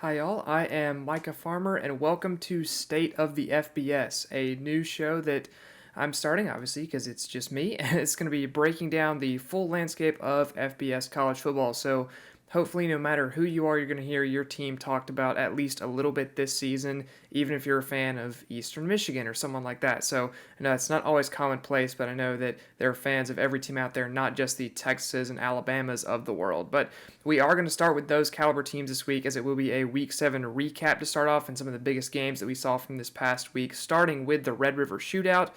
Hi, y'all. I am Micah Farmer, and welcome to State of the FBS, a new show that I'm starting, obviously, because it's just me, and it's going to be breaking down the full landscape of FBS college football. So, hopefully, no matter who you are, you're going to hear your team talked about at least a little bit this season, even if you're a fan of Eastern Michigan or someone like that. So, I know it's not always commonplace, but I know that there are fans of every team out there, not just the Texas and Alabamas of the world. But we are going to start with those caliber teams this week, as it will be a Week 7 recap to start off and some of the biggest games that we saw from this past week, starting with the Red River Shootout,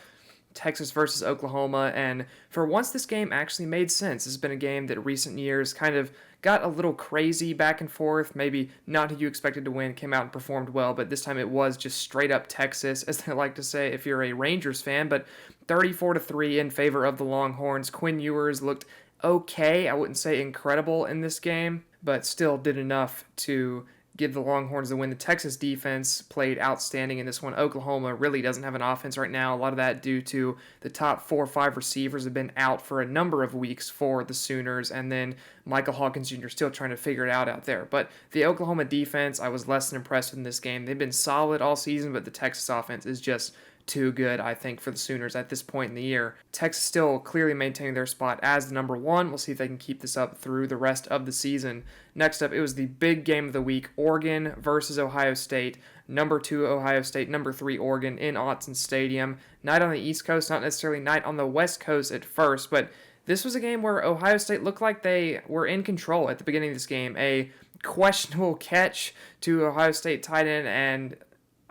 Texas versus Oklahoma. And for once, this game actually made sense. This has been a game that recent years kind of got a little crazy back and forth. Maybe not who you expected to win, came out and performed well, but this time it was just straight up Texas, as they like to say if you're a Rangers fan. But 34-3 in favor of the Longhorns. Quinn Ewers looked okay. I wouldn't say incredible in this game, but still did enough to give the Longhorns the win. The Texas defense played outstanding in this one. Oklahoma really doesn't have an offense right now. A lot of that due to the top 4 or 5 receivers have been out for a number of weeks for the Sooners, and then Michael Hawkins Jr. still trying to figure it out there. But the Oklahoma defense, I was less than impressed with in this game. They've been solid all season, but the Texas offense is just too good, I think, for the Sooners at this point in the year. Texas still clearly maintaining their spot as the number 1. We'll see if they can keep this up through the rest of the season. Next up, it was the big game of the week, Oregon versus Ohio State. Number 2 Ohio State, number 3 Oregon in Autzen Stadium. Night on the East Coast, not necessarily night on the West Coast at first, but this was a game where Ohio State looked like they were in control at the beginning of this game. A questionable catch to Ohio State tight end, and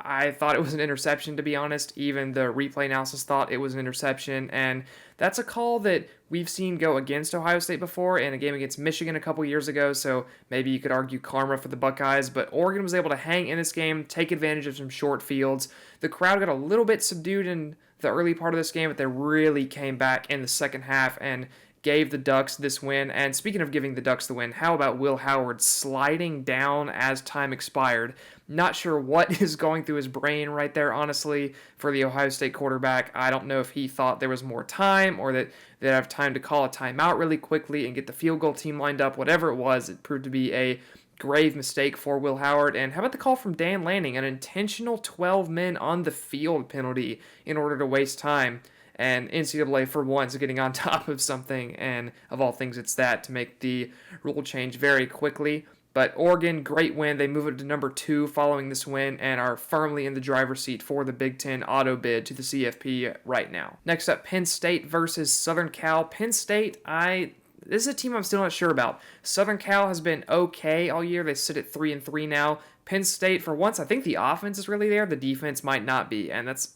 I thought it was an interception, to be honest. Even the replay analysis thought it was an interception, and that's a call that we've seen go against Ohio State before in a game against Michigan a couple years ago, so maybe you could argue karma for the Buckeyes, but Oregon was able to hang in this game, take advantage of some short fields. The crowd got a little bit subdued in the early part of this game, but they really came back in the second half and gave the Ducks this win. And speaking of giving the Ducks the win, how about Will Howard sliding down as time expired? Not sure what is going through his brain right there, honestly, for the Ohio State quarterback. I don't know if he thought there was more time or that they'd have time to call a timeout really quickly and get the field goal team lined up. Whatever it was, it proved to be a grave mistake for Will Howard. And how about the call from Dan Lanning, an intentional 12 men on the field penalty in order to waste time? And NCAA, for once, getting on top of something, and of all things, it's that, to make the rule change very quickly. But Oregon, great win. They move it to number 2 following this win and are firmly in the driver's seat for the Big Ten auto bid to the CFP right now. Next up, Penn State versus Southern Cal. Penn State, this is a team I'm still not sure about. Southern Cal has been okay all year. They sit at 3-3 now. Penn State, for once, I think the offense is really there. The defense might not be, and that's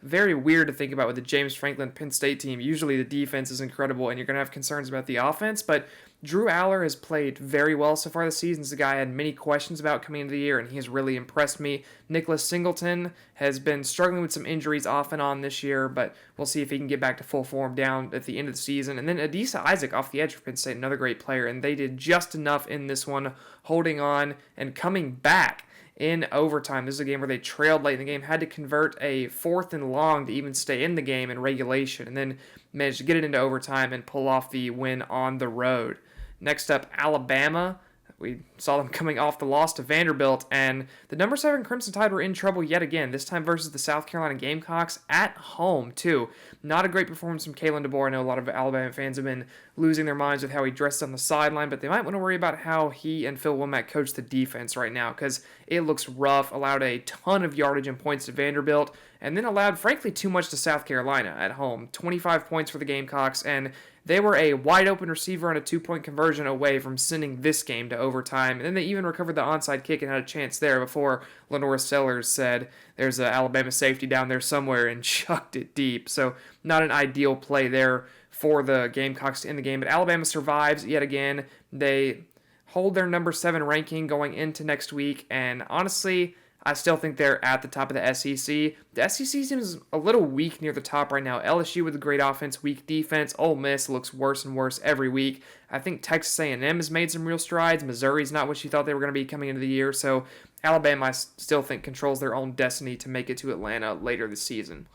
very weird to think about with the James Franklin Penn State team. Usually the defense is incredible and you're going to have concerns about the offense, but Drew Aller has played very well so far this season. He's a guy I had many questions about coming into the year, and he has really impressed me. Nicholas Singleton has been struggling with some injuries off and on this year, but we'll see if he can get back to full form down at the end of the season. And then Adisa Isaac off the edge for Penn State, another great player, and they did just enough in this one, holding on and coming back in overtime. This is a game where they trailed late in the game, had to convert a 4th and long to even stay in the game in regulation, and then managed to get it into overtime and pull off the win on the road. Next up, Alabama. We saw them coming off the loss to Vanderbilt, and the number 7 Crimson Tide were in trouble yet again, this time versus the South Carolina Gamecocks at home, too. Not a great performance from Kalen DeBoer. I know a lot of Alabama fans have been losing their minds with how he dressed on the sideline, but they might want to worry about how he and Phil Womack coach the defense right now, because it looks rough. Allowed a ton of yardage and points to Vanderbilt, and then allowed, frankly, too much to South Carolina at home. 25 points for the Gamecocks, and they were a wide-open receiver on a 2-point conversion away from sending this game to overtime. And then they even recovered the onside kick and had a chance there before Lenora Sellers said there's an Alabama safety down there somewhere and chucked it deep. So not an ideal play there for the Gamecocks to end the game. But Alabama survives yet again. They hold their number 7 ranking going into next week. And honestly, I still think they're at the top of the SEC. The SEC seems a little weak near the top right now. LSU with a great offense, weak defense. Ole Miss looks worse and worse every week. I think Texas A&M has made some real strides. Missouri's not what you thought they were going to be coming into the year. So Alabama, I still think, controls their own destiny to make it to Atlanta later this season.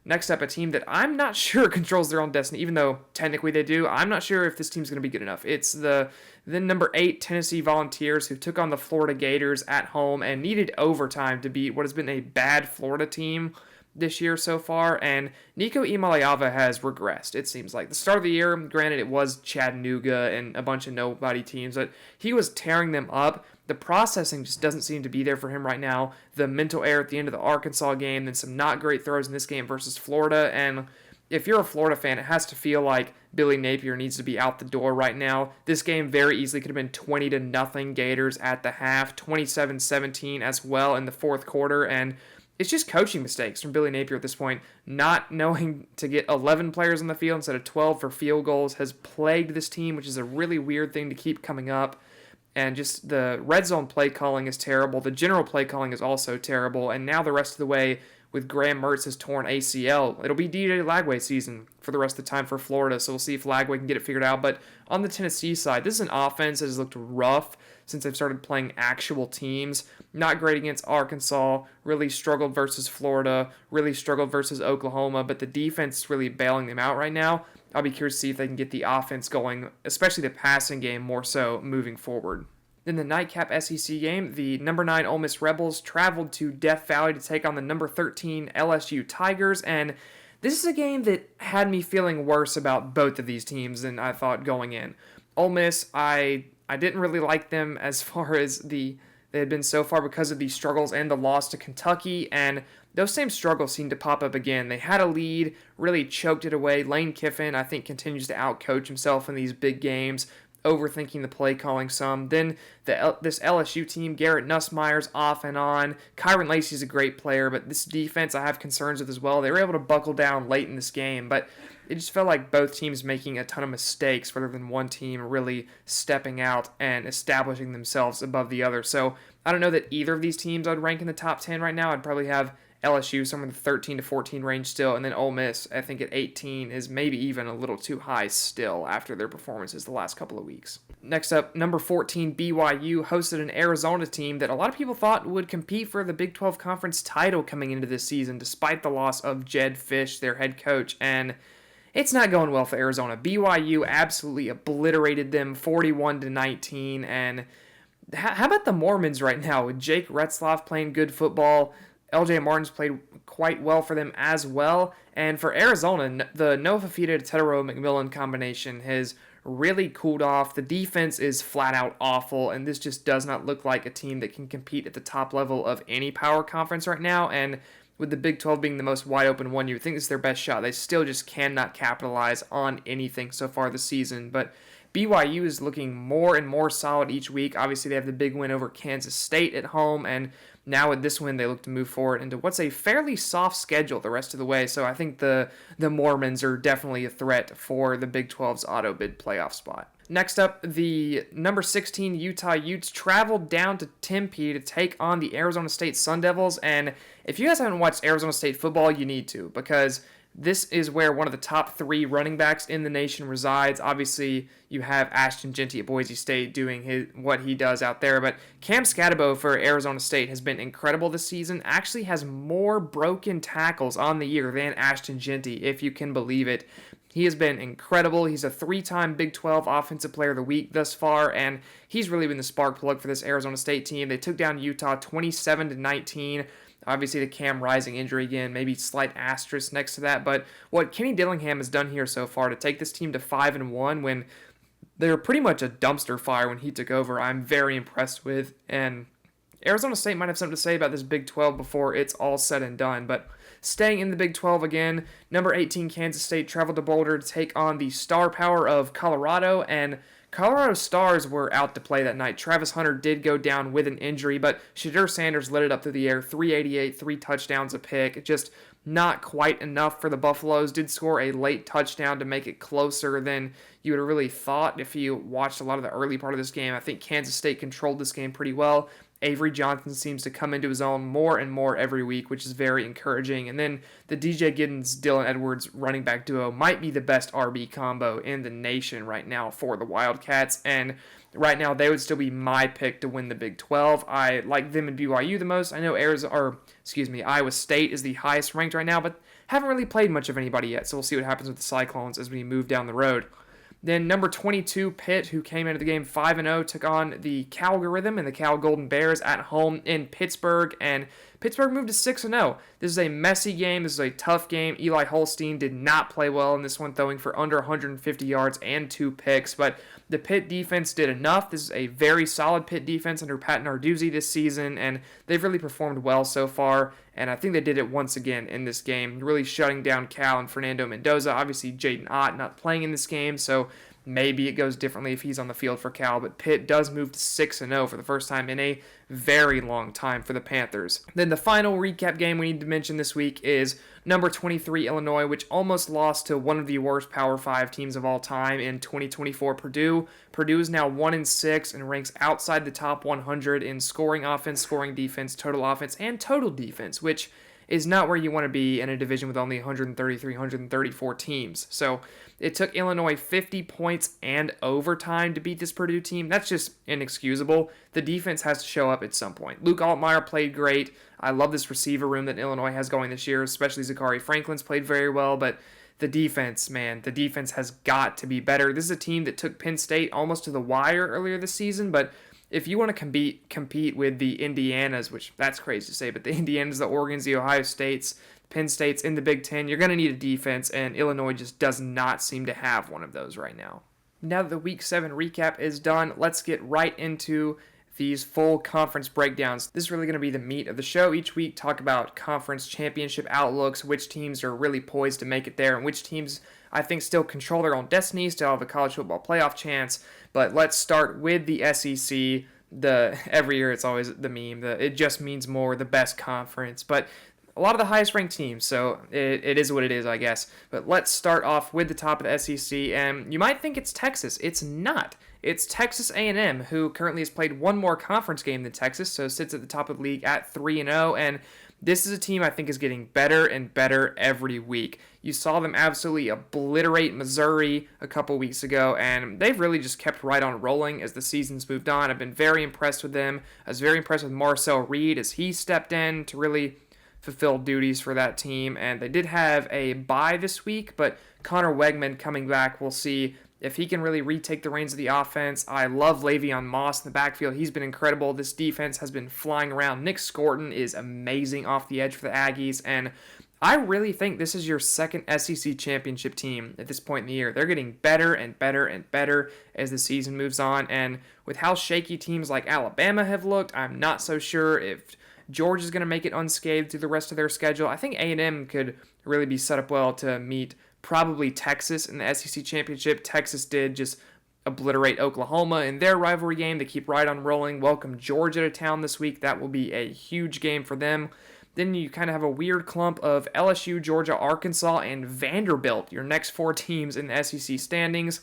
Next up, a team that I'm not sure controls their own destiny, even though technically they do. I'm not sure if this team's going to be good enough. It's the number 8 Tennessee Volunteers, who took on the Florida Gators at home and needed overtime to beat what has been a bad Florida team this year so far, and Nico Imaliava has regressed, it seems like. The start of the year, granted, it was Chattanooga and a bunch of nobody teams, but he was tearing them up. The processing just doesn't seem to be there for him right now. The mental error at the end of the Arkansas game, then some not great throws in this game versus Florida, and if you're a Florida fan, it has to feel like Billy Napier needs to be out the door right now. This game very easily could have been 20-0 Gators at the half, 27-17 as well in the fourth quarter, and it's just coaching mistakes from Billy Napier at this point. Not knowing to get 11 players on the field instead of 12 for field goals has plagued this team, which is a really weird thing to keep coming up. And just the red zone play calling is terrible. The general play calling is also terrible. And now the rest of the way with Graham Mertz's torn ACL, it'll be DJ Lagway season for the rest of the time for Florida. So we'll see if Lagway can get it figured out. But on the Tennessee side, this is an offense that has looked rough since they've started playing actual teams. Not great against Arkansas, really struggled versus Florida, really struggled versus Oklahoma, but the defense is really bailing them out right now. I'll be curious to see if they can get the offense going, especially the passing game more so moving forward. In the nightcap SEC game, the number 9 Ole Miss Rebels traveled to Death Valley to take on the number 13 LSU Tigers, and this is a game that had me feeling worse about both of these teams than I thought going in. Ole Miss, I didn't really like them as far as they had been so far because of the struggles and the loss to Kentucky, and those same struggles seem to pop up again. They had a lead, really choked it away. Lane Kiffin, I think, continues to outcoach himself in these big games, overthinking the play calling some. Then this LSU team, Garrett Nussmeier's off and on. Kyron Lacey's a great player, but this defense I have concerns with as well. They were able to buckle down late in this game, but it just felt like both teams making a ton of mistakes rather than one team really stepping out and establishing themselves above the other. So I don't know that either of these teams I'd rank in the top 10 right now. I'd probably have LSU somewhere in the 13 to 14 range still, and then Ole Miss, I think at 18 is maybe even a little too high still after their performances the last couple of weeks. Next up, number 14 BYU hosted an Arizona team that a lot of people thought would compete for the Big 12 Conference title coming into this season, despite the loss of Jed Fish, their head coach, and it's not going well for Arizona. BYU absolutely obliterated them 41-19, and how about the Mormons right now with Jake Retzlaff playing good football? LJ Martin's played quite well for them as well. And for Arizona, the Noah Fafita to Tetero McMillan combination has really cooled off. The defense is flat out awful, and this just does not look like a team that can compete at the top level of any power conference right now. And with the Big 12 being the most wide open one, you would think this is their best shot. They still just cannot capitalize on anything so far this season. But BYU is looking more and more solid each week. Obviously, they have the big win over Kansas State at home, and now with this win, they look to move forward into what's a fairly soft schedule the rest of the way. So I think the Mormons are definitely a threat for the Big 12's auto bid playoff spot. Next up, the number 16 Utah Utes traveled down to Tempe to take on the Arizona State Sun Devils. And if you guys haven't watched Arizona State football, you need to, because this is where one of the top 3 running backs in the nation resides. Obviously, you have Ashton Jeanty at Boise State doing what he does out there, but Cam Scatabo for Arizona State has been incredible this season. Actually has more broken tackles on the year than Ashton Jeanty, if you can believe it. He has been incredible. He's a 3-time Big 12 Offensive Player of the Week thus far, and he's really been the spark plug for this Arizona State team. They took down Utah 27-19. Obviously, the Cam Rising injury again, maybe slight asterisk next to that. But what Kenny Dillingham has done here so far to take this team to 5-1 when they were pretty much a dumpster fire when he took over, I'm very impressed with. And Arizona State might have something to say about this Big 12 before it's all said and done. But staying in the Big 12 again, number 18 Kansas State traveled to Boulder to take on the star power of Colorado, and Colorado Stars were out to play that night. Travis Hunter did go down with an injury, but Shadur Sanders lit it up through the air, 388, 3 touchdowns a pick. Just not quite enough for the Buffaloes. Did score a late touchdown to make it closer than you would have really thought if you watched a lot of the early part of this game. I think Kansas State controlled this game pretty well. Avery Johnson seems to come into his own more and more every week, which is very encouraging. And then the DJ Giddens, Dylan Edwards running back duo might be the best RB combo in the nation right now for the Wildcats. And right now they would still be my pick to win the Big 12. I like them and BYU the most. I know Iowa State is the highest ranked right now, but haven't really played much of anybody yet, so we'll see what happens with the Cyclones as we move down the road. Then number 22, Pitt, who came into the game 5-0, took on the Cowgoritham and the Cal Golden Bears at home in Pittsburgh, and Pittsburgh moved to 6-0. This is a messy game. This is a tough game. Eli Holstein did not play well in this one, throwing for under 150 yards and 2 picks, but the Pitt defense did enough. This is a very solid Pitt defense under Pat Narduzzi this season, and they've really performed well so far, and I think they did it once again in this game, really shutting down Cal and Fernando Mendoza. Obviously, Jaden Ott not playing in this game, so maybe it goes differently if he's on the field for Cal, but Pitt does move to 6-0 for the first time in a very long time for the Panthers. Then the final recap game we need to mention this week is number 23 Illinois, which almost lost to one of the worst Power 5 teams of all time in 2024, Purdue. Purdue is now 1-6 and ranks outside the top 100 in scoring offense, scoring defense, total offense, and total defense, which is not where you want to be in a division with only 133, 134 teams. So it took Illinois 50 points and overtime to beat this Purdue team. That's just inexcusable. The defense has to show up at some point. Luke Altmaier played great. I love this receiver room that Illinois has going this year, especially Zachary Franklin's played very well, but the defense, man, the defense has got to be better. This is a team that took Penn State almost to the wire earlier this season, but if you want to compete with the Indianas, which that's crazy to say, but the Indianas, the Oregons, the Ohio States, Penn State's in the Big Ten, you're going to need a defense, and Illinois just does not seem to have one of those right now. Now that the Week 7 recap is done, let's get right into these full conference breakdowns. This is really going to be the meat of the show. Each week, talk about conference championship outlooks, which teams are really poised to make it there, and which teams I think still control their own destiny, still have a college football playoff chance. But let's start with the SEC. Every year it's always the meme. It just means more, the best conference. But a lot of the highest ranked teams, so it is what it is, I guess. But let's start off with the top of the SEC, and you might think it's Texas. It's not. It's Texas A&M, who currently has played one more conference game than Texas, so sits at the top of the league at 3-0, and this is a team I think is getting better and better every week. You saw them absolutely obliterate Missouri a couple weeks ago, and they've really just kept right on rolling as the season's moved on. I've been very impressed with them. I was very impressed with Marcel Reed as he stepped in to really fulfill duties for that team, and they did have a bye this week, but Connor Wegman coming back, we'll see if he can really retake the reins of the offense. I love Le'Veon Moss in the backfield. He's been incredible. This defense has been flying around. Nick Scorton is amazing off the edge for the Aggies, and I really think this is your second SEC championship team at this point in the year. They're getting better and better and better as the season moves on, and with how shaky teams like Alabama have looked, I'm not so sure if Georgia's going to make it unscathed through the rest of their schedule. I think A&M could really be set up well to meet probably Texas in the SEC championship. Texas did just obliterate Oklahoma in their rivalry game. They keep right on rolling. Welcome Georgia to town this week. That will be a huge game for them. Then you kind of have a weird clump of LSU, Georgia, Arkansas, and Vanderbilt, your next 4 teams in the SEC standings.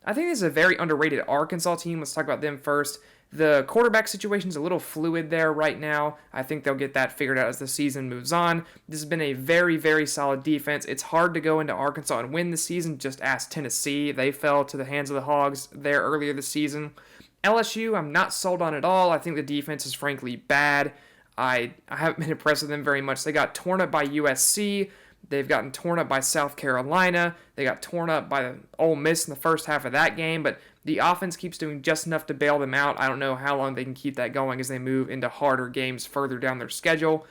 I think this is a very underrated Arkansas team. Let's talk about them first. The quarterback situation is a little fluid there right now. I think they'll get that figured out as the season moves on. This has been a very, very solid defense. It's hard to go into Arkansas and win the season. Just ask Tennessee. They fell to the hands of the Hogs there earlier this season. LSU, I'm not sold on at all. I think the defense is frankly bad. I haven't been impressed with them very much. They got torn up by USC. They've gotten torn up by South Carolina. They got torn up by Ole Miss in the first half of that game, but the offense keeps doing just enough to bail them out. I don't know how long they can keep that going as they move into harder games further down their schedule.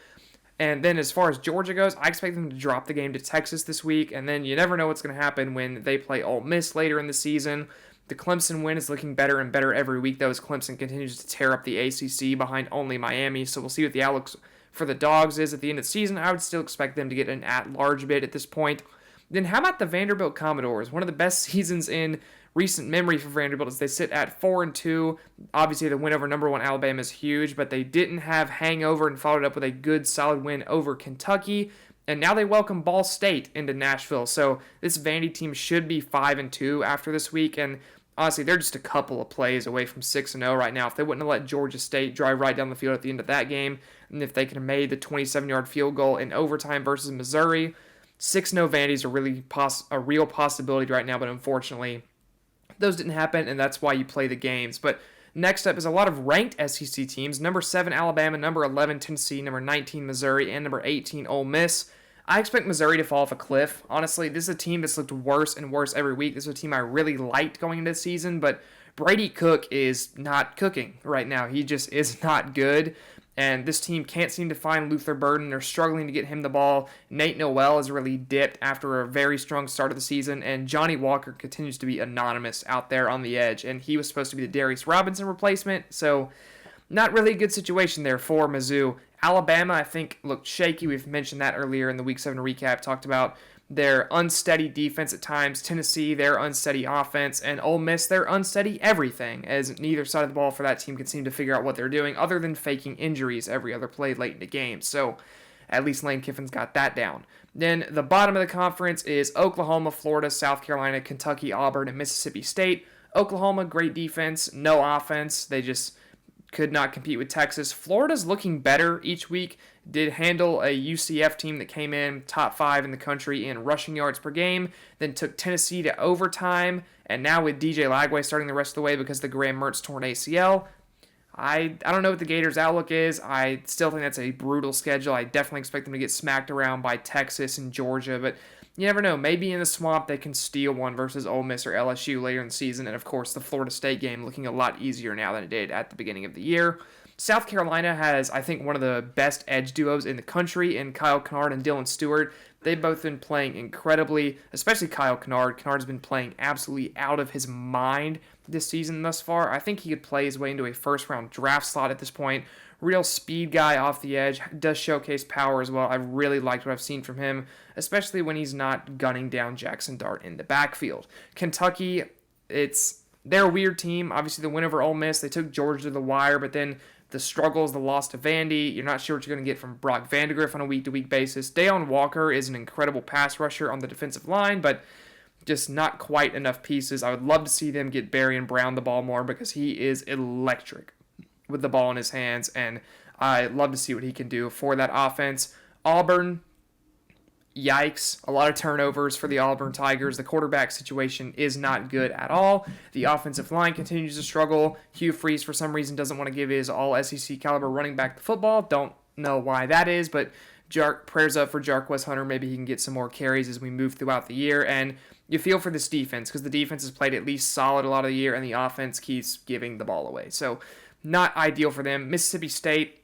And then as far as Georgia goes, I expect them to drop the game to Texas this week, and then you never know what's going to happen when they play Ole Miss later in the season. The Clemson win is looking better and better every week, though, as Clemson continues to tear up the ACC behind only Miami, so we'll see what the outlook for the Dogs is at the end of the season. I would still expect them to get an at-large bid at this point. Then how about the Vanderbilt Commodores? One of the best seasons in recent memory for Vanderbilt as they sit at 4-2. Obviously, the win over number 1 Alabama is huge, but they didn't have hangover and followed up with a good, solid win over Kentucky. And now they welcome Ball State into Nashville. So this Vandy team should be 5-2 after this week. And honestly, they're just a couple of plays away from 6-0 right now. If they wouldn't have let Georgia State drive right down the field at the end of that game, and if they could have made the 27-yard field goal in overtime versus Missouri, 6-0 Vandy's a real possibility right now, but unfortunately, Those didn't happen, and that's why you play the games. But next up is a lot of ranked SEC teams. Number 7, Alabama. Number 11, Tennessee. Number 19, Missouri. And number 18, Ole Miss. I expect Missouri to fall off a cliff. Honestly, this is a team that's looked worse and worse every week. This is a team I really liked going into the season, but Brady Cook is not cooking right now. He just is not good. And this team can't seem to find Luther Burden. They're struggling to get him the ball. Nate Noel has really dipped after a very strong start of the season. And Johnny Walker continues to be anonymous out there on the edge. And he was supposed to be the Darius Robinson replacement. So not really a good situation there for Mizzou. Alabama, I think, looked shaky. We've mentioned that earlier in the Week 7 recap. Talked about their unsteady defense at times. Tennessee, their unsteady offense. And Ole Miss, their unsteady everything, as neither side of the ball for that team can seem to figure out what they're doing other than faking injuries every other play late in the game. So at least Lane Kiffin's got that down. Then the bottom of the conference is Oklahoma, Florida, South Carolina, Kentucky, Auburn, and Mississippi State. Oklahoma, great defense, no offense. They just could not compete with Texas. Florida's looking better each week. Did handle a UCF team that came in top 5 in the country in rushing yards per game, then took Tennessee to overtime, and now with DJ Lagway starting the rest of the way because the Graham Mertz torn ACL, I don't know what the Gators' outlook is. I still think that's a brutal schedule. I definitely expect them to get smacked around by Texas and Georgia, but you never know. Maybe in the swamp they can steal one versus Ole Miss or LSU later in the season. And, of course, the Florida State game looking a lot easier now than it did at the beginning of the year. South Carolina has, I think, one of the best edge duos in the country in Kyle Kennard and Dylan Stewart. They've both been playing incredibly, especially Kyle Kennard. Kennard's been playing absolutely out of his mind this season thus far. I think he could play his way into a first-round draft slot at this point. Real speed guy off the edge, does showcase power as well. I really liked what I've seen from him, especially when he's not gunning down Jackson Dart in the backfield. Kentucky, they're a weird team. Obviously, the win over Ole Miss, they took Georgia to the wire, but then the struggles, the loss to Vandy, you're not sure what you're going to get from Brock Vandegrift on a week-to-week basis. Dayon Walker is an incredible pass rusher on the defensive line, but just not quite enough pieces. I would love to see them get Barry and Brown the ball more because he is electric with the ball in his hands, and I'd love to see what he can do for that offense. Auburn, yikes. A lot of turnovers for the Auburn Tigers. The quarterback situation is not good at all. The offensive line continues to struggle. Hugh Freeze, for some reason, doesn't want to give his all-SEC caliber running back the football. Don't know why that is, but prayers up for Jarquez Hunter. Maybe he can get some more carries as we move throughout the year. And you feel for this defense because the defense has played at least solid a lot of the year, and the offense keeps giving the ball away. So not ideal for them. Mississippi State,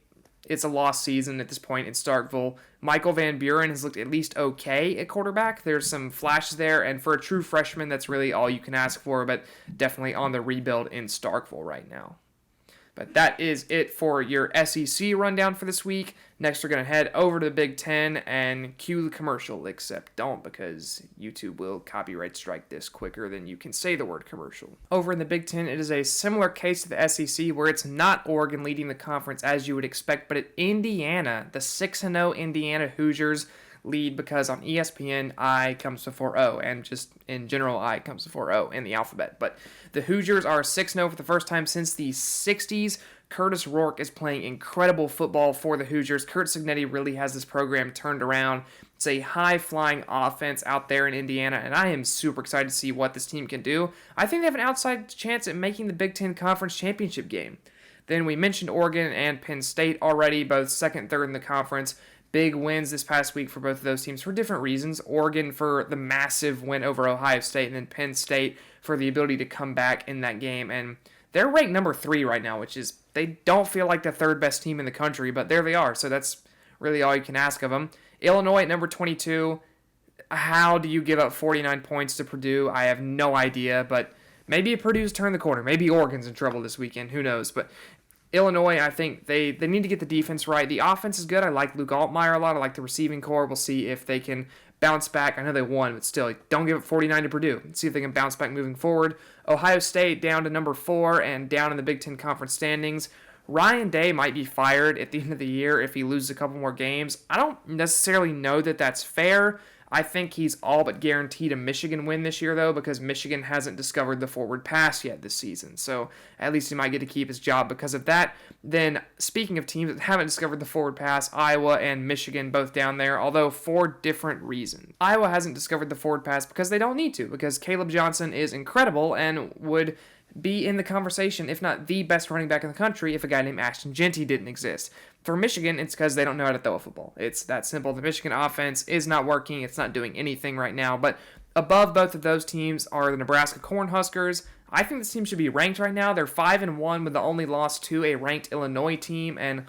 it's a lost season at this point in Starkville. Michael Van Buren has looked at least okay at quarterback. There's some flashes there, and for a true freshman, that's really all you can ask for, but definitely on the rebuild in Starkville right now. But that is it for your SEC rundown for this week. Next, we're going to head over to the Big Ten and cue the commercial, except don't because YouTube will copyright strike this quicker than you can say the word commercial. Over in the Big Ten, it is a similar case to the SEC where it's not Oregon leading the conference as you would expect, but at Indiana, the 6-0 Indiana Hoosiers lead because on ESPN, I comes before O, and just in general, I comes before O in the alphabet. But the Hoosiers are 6-0 for the first time since the 60s. Curtis Rourke is playing incredible football for the Hoosiers. Kurt Cignetti really has this program turned around. It's a high-flying offense out there in Indiana, and I am super excited to see what this team can do. I think they have an outside chance at making the Big Ten Conference Championship game. Then we mentioned Oregon and Penn State already, both second and third in the conference. Big wins this past week for both of those teams for different reasons. Oregon for the massive win over Ohio State, and then Penn State for the ability to come back in that game. And they're ranked number 3 right now, which is, they don't feel like the third best team in the country, but there they are. So that's really all you can ask of them. Illinois at number 22. How do you give up 49 points to Purdue? I have no idea, but maybe Purdue's turned the corner. Maybe Oregon's in trouble this weekend. Who knows? But Illinois, I think they need to get the defense right. The offense is good. I like Luke Altmaier a lot. I like the receiving core. We'll see if they can bounce back. I know they won, but still, don't give up 49 to Purdue. See if they can bounce back moving forward. Ohio State down to number 4 and down in the Big Ten Conference standings. Ryan Day might be fired at the end of the year if he loses a couple more games. I don't necessarily know that that's fair. I think he's all but guaranteed a Michigan win this year, though, because Michigan hasn't discovered the forward pass yet this season. So at least he might get to keep his job because of that. Then, speaking of teams that haven't discovered the forward pass, Iowa and Michigan both down there, although for different reasons. Iowa hasn't discovered the forward pass because they don't need to, because Caleb Johnson is incredible and would be in the conversation, if not the best running back in the country, if a guy named Ashton Jeanty didn't exist. For Michigan, it's because they don't know how to throw a football. It's that simple. The Michigan offense is not working. It's not doing anything right now. But above both of those teams are the Nebraska Cornhuskers. I think this team should be ranked right now. They're 5-1 with the only loss to a ranked Illinois team, and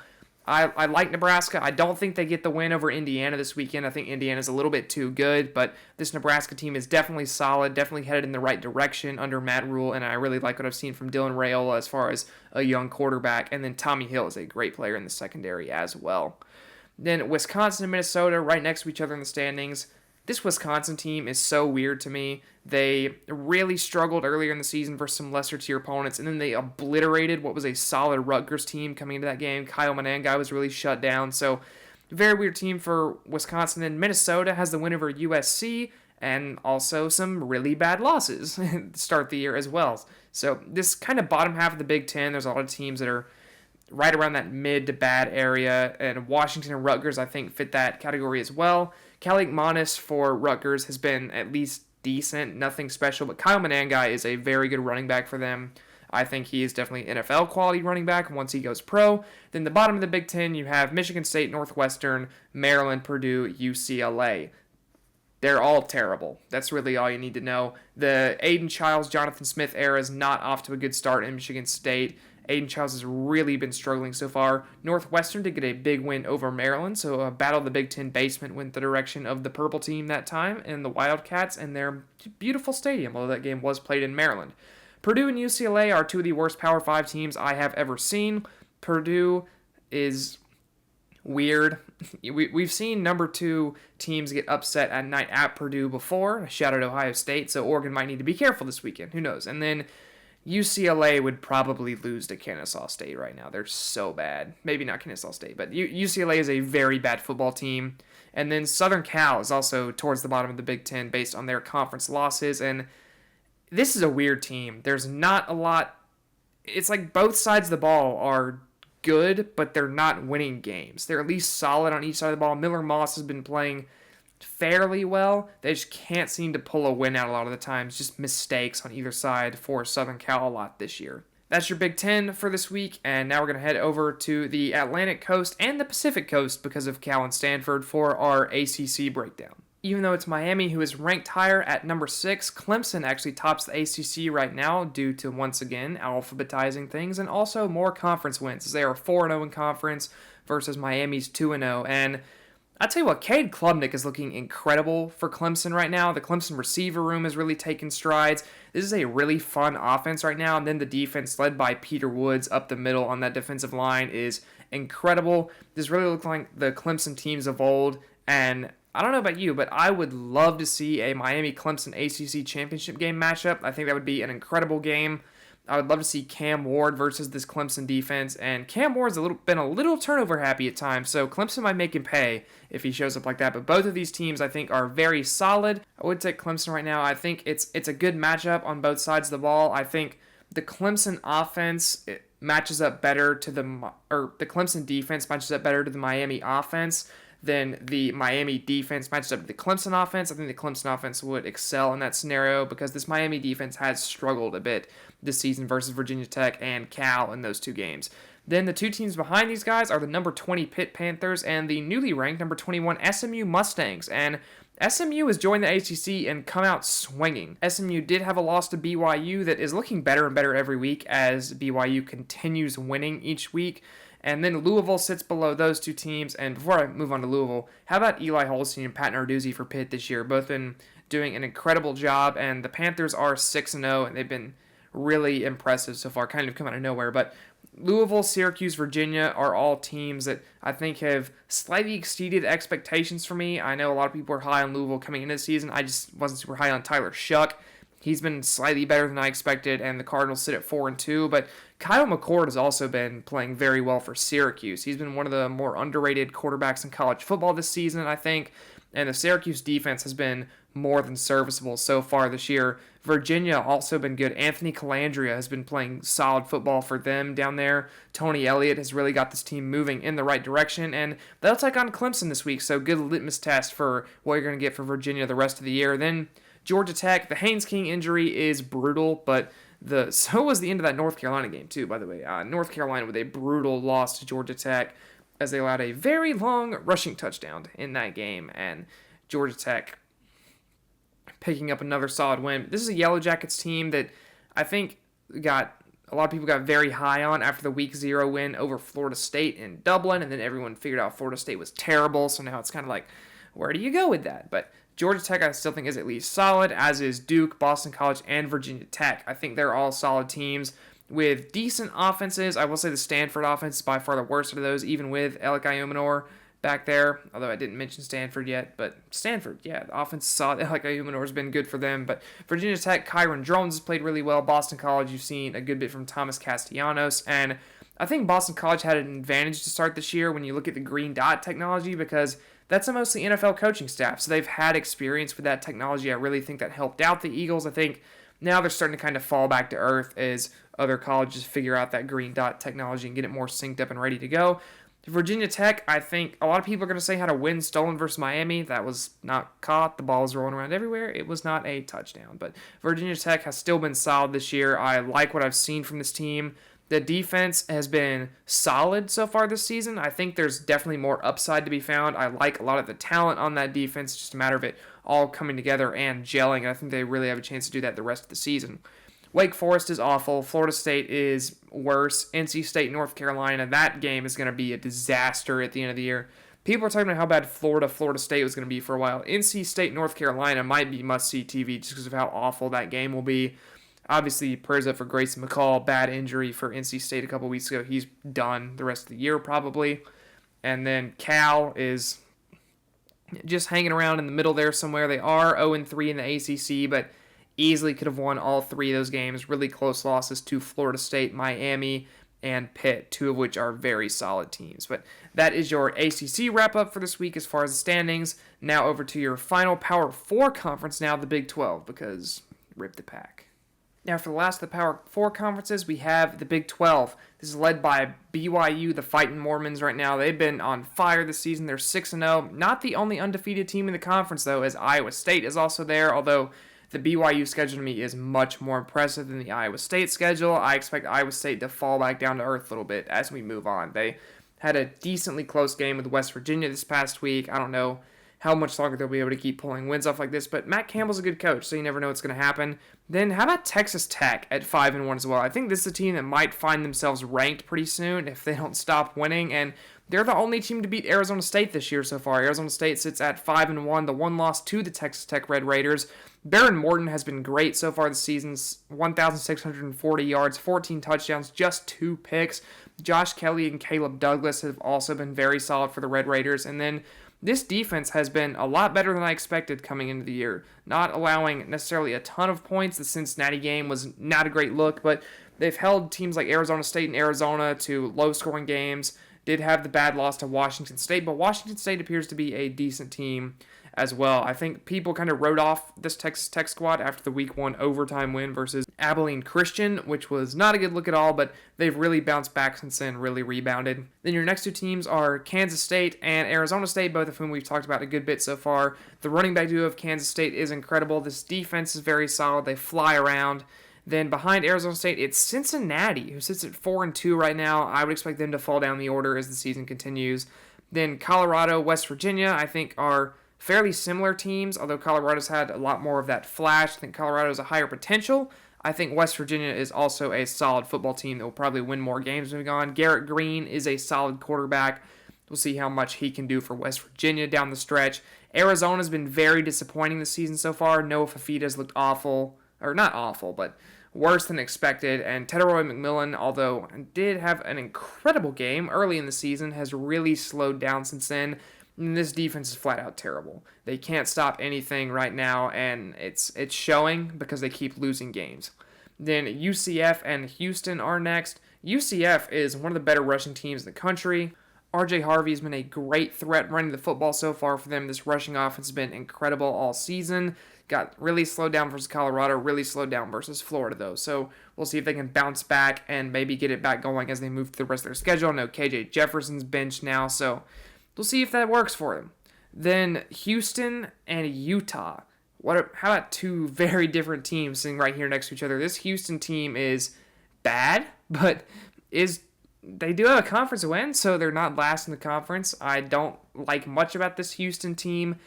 I like Nebraska. I don't think they get the win over Indiana this weekend. I think Indiana's a little bit too good, but this Nebraska team is definitely solid, definitely headed in the right direction under Matt Rule, and I really like what I've seen from Dylan Raiola as far as a young quarterback, and then Tommy Hill is a great player in the secondary as well. Then Wisconsin and Minnesota right next to each other in the standings. This Wisconsin team is so weird to me. They really struggled earlier in the season versus some lesser tier opponents, and then they obliterated what was a solid Rutgers team coming into that game. Kyle Mananga was really shut down, so very weird team for Wisconsin. And Minnesota has the win over USC, and also some really bad losses to start the year as well. So this kind of bottom half of the Big Ten, there's a lot of teams that are right around that mid to bad area, and Washington and Rutgers, I think, fit that category as well. Kelly McManus for Rutgers has been at least decent, nothing special, but Kyle Mananga is a very good running back for them. I think he is definitely NFL quality running back once he goes pro. Then the bottom of the Big Ten, you have Michigan State, Northwestern, Maryland, Purdue, UCLA. They're all terrible. That's really all you need to know. The Aiden Childs, Jonathan Smith era is not off to a good start in Michigan State. Aiden Childs has really been struggling so far. Northwestern did get a big win over Maryland, so a battle of the Big Ten basement went the direction of the purple team that time, and the Wildcats and their beautiful stadium, although that game was played in Maryland. Purdue and UCLA are two of the worst Power 5 teams I have ever seen. Purdue is weird. We've seen number 2 teams get upset at night at Purdue before. Shout out Ohio State, so Oregon might need to be careful this weekend. Who knows? And then UCLA would probably lose to Kennesaw State right now. They're so bad. Maybe not Kennesaw State, but UCLA is a very bad football team. And then Southern Cal is also towards the bottom of the Big Ten based on their conference losses. And this is a weird team. There's not a lot. It's like both sides of the ball are good, but they're not winning games. They're at least solid on each side of the ball. Miller Moss has been playing fairly well. They just can't seem to pull a win out a lot of the times. Just mistakes on either side for Southern Cal a lot this year. That's your Big Ten for this week, and now we're going to head over to the Atlantic Coast and the Pacific Coast because of Cal and Stanford for our ACC breakdown. Even though it's Miami who is ranked higher at number 6, Clemson actually tops the ACC right now due to, once again, alphabetizing things and also more conference wins, as they are 4-0 in conference versus Miami's 2-0. And I'll tell you what, Cade Klubnik is looking incredible for Clemson right now. The Clemson receiver room has really taken strides. This is a really fun offense right now, and then the defense led by Peter Woods up the middle on that defensive line is incredible. This really looks like the Clemson teams of old, and I don't know about you, but I would love to see a Miami-Clemson ACC championship game matchup. I think that would be an incredible game. I would love to see Cam Ward versus this Clemson defense, and Cam Ward's been a little turnover happy at times, so Clemson might make him pay if he shows up like that. But both of these teams, I think, are very solid. I would take Clemson right now. I think it's a good matchup on both sides of the ball. I think the Clemson offense matches up better to the Clemson defense matches up better to the Miami offense than the Miami defense matches up to the Clemson offense. I think the Clemson offense would excel in that scenario because this Miami defense has struggled a bit this season versus Virginia Tech and Cal in those two games. Then the two teams behind these guys are the number 20 Pitt Panthers and the newly ranked number 21 SMU Mustangs. And SMU has joined the ACC and come out swinging. SMU did have a loss to BYU that is looking better and better every week as BYU continues winning each week. And then Louisville sits below those two teams. And before I move on to Louisville, how about Eli Holstein and Pat Narduzzi for Pitt this year? Both been doing an incredible job, and the Panthers are 6-0, and they've been really impressive so far, kind of come out of nowhere. But Louisville, Syracuse, Virginia are all teams that I think have slightly exceeded expectations for me. I know a lot of people are high on Louisville coming into the season. I just wasn't super high on Tyler Shuck. He's been slightly better than I expected, and the Cardinals sit at 4-2. But Kyle McCord has also been playing very well for Syracuse. He's been one of the more underrated quarterbacks in college football this season, I think. and the Syracuse defense has been more than serviceable so far this year. Virginia also been good. Anthony Calandria has been playing solid football for them down there. Tony Elliott has really got this team moving in the right direction, and they'll take on Clemson this week, so good litmus test for what you're going to get for Virginia the rest of the year. Then Georgia Tech, the Haynes King injury is brutal, but so was the end of that North Carolina game too, by the way. North Carolina with a brutal loss to Georgia Tech as they allowed a very long rushing touchdown in that game, and Georgia Tech picking up another solid win. This is a Yellow Jackets team that I think a lot of people got very high on after the Week 0 win over Florida State in Dublin, and then everyone figured out Florida State was terrible, so now it's kind of like, where do you go with that? But Georgia Tech I still think is at least solid, as is Duke, Boston College, and Virginia Tech. I think they're all solid teams with decent offenses. I will say the Stanford offense is by far the worst of those, even with Alec Ayumanor back there, although I didn't mention Stanford yet, but Stanford, yeah, the offense is solid. Alec Ayumanor has been good for them, but Virginia Tech, Kyron Drones has played really well. Boston College, you've seen a good bit from Thomas Castellanos, and I think Boston College had an advantage to start this year when you look at the green dot technology, because that's a mostly NFL coaching staff, so they've had experience with that technology. I really think that helped out the Eagles. I think now they're starting to kind of fall back to earth as other colleges figure out that green dot technology and get it more synced up and ready to go. Virginia Tech, I think a lot of people are going to say had a win stolen versus Miami. That was not caught. The ball was rolling around everywhere. It was not a touchdown. But Virginia Tech has still been solid this year. I like what I've seen from this team. The defense has been solid so far this season. I think there's definitely more upside to be found. I like a lot of the talent on that defense. It's just a matter of it all coming together and gelling. I think they really have a chance to do that the rest of the season. Wake Forest is awful. Florida State is worse. NC State, North Carolina, that game is going to be a disaster at the end of the year. People are talking about how bad Florida State was going to be for a while. NC State, North Carolina might be must-see TV just because of how awful that game will be. Obviously, prayers up for Grayson McCall. Bad injury for NC State a couple weeks ago. He's done the rest of the year probably. And then Cal is just hanging around in the middle there somewhere. They are 0-3 in the ACC, but easily could have won all three of those games. Really close losses to Florida State, Miami, and Pitt, two of which are very solid teams. But that is your ACC wrap-up for this week as far as the standings. Now over to your final Power 4 conference now, the Big 12, because rip the pack. Now for the last of the Power 4 conferences, we have the Big 12. This is led by BYU, the Fighting Mormons right now. They've been on fire this season. They're 6-0. Not the only undefeated team in the conference, though, as Iowa State is also there, although the BYU schedule to me is much more impressive than the Iowa State schedule. I expect Iowa State to fall back down to earth a little bit as we move on. They had a decently close game with West Virginia this past week. I don't know how much longer they'll be able to keep pulling wins off like this, but Matt Campbell's a good coach, so you never know what's going to happen. Then how about Texas Tech at 5-1 as well? I think this is a team that might find themselves ranked pretty soon if they don't stop winning, and they're the only team to beat Arizona State this year so far. Arizona State sits at 5-1, the one loss to the Texas Tech Red Raiders. Baron Morton has been great so far this season, 1,640 yards, 14 touchdowns, just 2 picks. Josh Kelly and Caleb Douglas have also been very solid for the Red Raiders, and then this defense has been a lot better than I expected coming into the year. Not allowing necessarily a ton of points. The Cincinnati game was not a great look, but they've held teams like Arizona State and Arizona to low-scoring games. Did have the bad loss to Washington State, but Washington State appears to be a decent team as well. I think people kind of wrote off this Texas Tech squad after the Week 1 overtime win versus Abilene Christian, which was not a good look at all, but they've really bounced back since then, really rebounded. Then your next two teams are Kansas State and Arizona State, both of whom we've talked about a good bit so far. The running back duo of Kansas State is incredible. This defense is very solid. They fly around. Then behind Arizona State, it's Cincinnati, who sits at 4-2 right now. I would expect them to fall down the order as the season continues. Then Colorado, West Virginia, I think are fairly similar teams, although Colorado's had a lot more of that flash. I think Colorado has a higher potential. I think West Virginia is also a solid football team that will probably win more games moving on. Garrett Green is a solid quarterback. We'll see how much he can do for West Virginia down the stretch. Arizona's been very disappointing this season so far. Noah Fafita's looked awful, or not awful, but worse than expected. And Tedroy McMillan, although did have an incredible game early in the season, has really slowed down since then. And this defense is flat out terrible. They can't stop anything right now, and it's showing because they keep losing games. Then UCF and Houston are next. UCF is one of the better rushing teams in the country. RJ Harvey's been a great threat running the football so far for them. This rushing offense has been incredible all season. Got really slowed down versus Colorado, really slowed down versus Florida, though. So we'll see if they can bounce back and maybe get it back going as they move through the rest of their schedule. I know KJ Jefferson's benched now, so we'll see if that works for them. Then Houston and Utah. How about two very different teams sitting right here next to each other? This Houston team is bad, but they do have a conference win, so they're not last in the conference. I don't like much about this Houston team.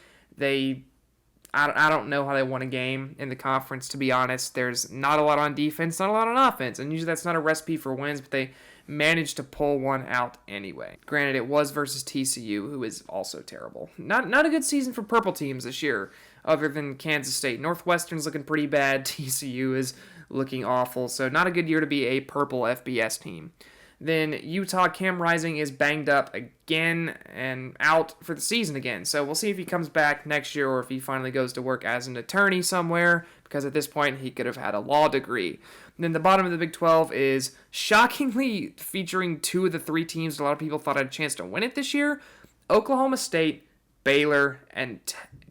I don't know how they won a game in the conference, to be honest. There's not a lot on defense, not a lot on offense, and usually that's not a recipe for wins, but they managed to pull one out anyway. Granted, it was versus TCU, who is also terrible. Not a good season for purple teams this year, other than Kansas State. Northwestern's looking pretty bad. TCU is looking awful, so not a good year to be a purple FBS team. Then Utah, Cam Rising is banged up again and out for the season again. So we'll see if he comes back next year or if he finally goes to work as an attorney somewhere, because at this point he could have had a law degree. And then the bottom of the Big 12 is shockingly featuring two of the three teams a lot of people thought had a chance to win it this year. Oklahoma State, Baylor, and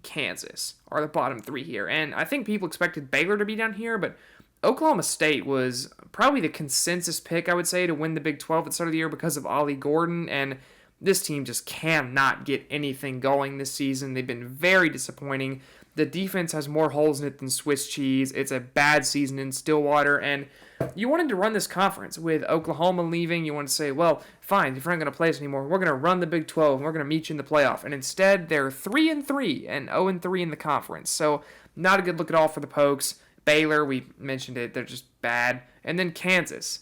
Kansas are the bottom three here. And I think people expected Baylor to be down here, but Oklahoma State was probably the consensus pick, I would say, to win the Big 12 at the start of the year because of Ollie Gordon, and this team just cannot get anything going this season. They've been very disappointing. The defense has more holes in it than Swiss cheese. It's a bad season in Stillwater, and you wanted to run this conference with Oklahoma leaving. You want to say, well, fine, if you're not going to play us anymore, we're going to run the Big 12, and we're going to meet you in the playoff. And instead, they're 3-3 and 0-3 in the conference. So not a good look at all for the Pokes. Baylor, we mentioned it, they're just bad. And then Kansas,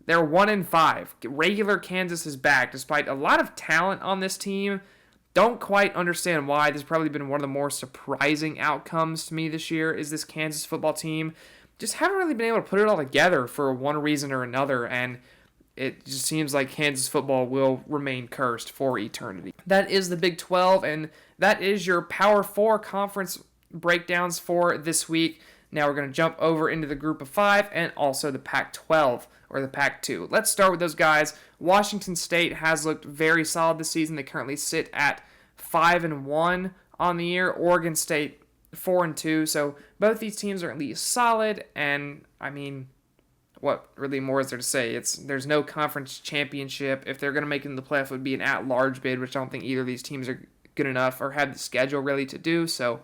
they're 1-5. Regular Kansas is back, despite a lot of talent on this team. Don't quite understand why. This has probably been one of the more surprising outcomes to me this year, is this Kansas football team. Just haven't really been able to put it all together for one reason or another, and it just seems like Kansas football will remain cursed for eternity. That is the Big 12, and that is your Power 4 conference breakdowns for this week. Now we're going to jump over into the Group of 5 and also the Pac-12 or the Pac-2. Let's start with those guys. Washington State has looked very solid this season. They currently sit at 5-1 on the year. Oregon State 4-2. So both these teams are at least solid. And I mean, what really more is there to say? There's no conference championship. If they're going to make it in the playoff, it would be an at-large bid, which I don't think either of these teams are good enough or have the schedule really to do. So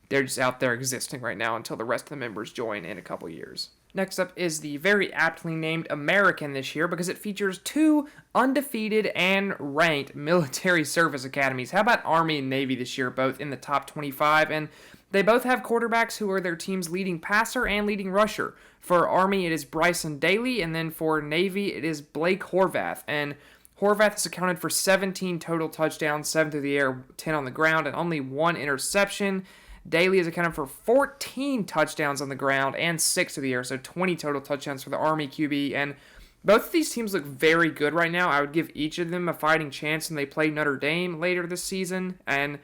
they're just out there existing right now until the rest of the members join in a couple years. Next up is the very aptly named American this year because it features two undefeated and ranked military service academies. How about Army and Navy this year, both in the top 25? And they both have quarterbacks who are their team's leading passer and leading rusher. For Army, it is Bryson Daly, and then for Navy, it is Blake Horvath. And Horvath has accounted for 17 total touchdowns, 7 through the air, 10 on the ground, and only 1 interception. Daly has accounted for 14 touchdowns on the ground and 6 through the air, so 20 total touchdowns for the Army QB. And both of these teams look very good right now. I would give each of them a fighting chance when they play Notre Dame later this season. And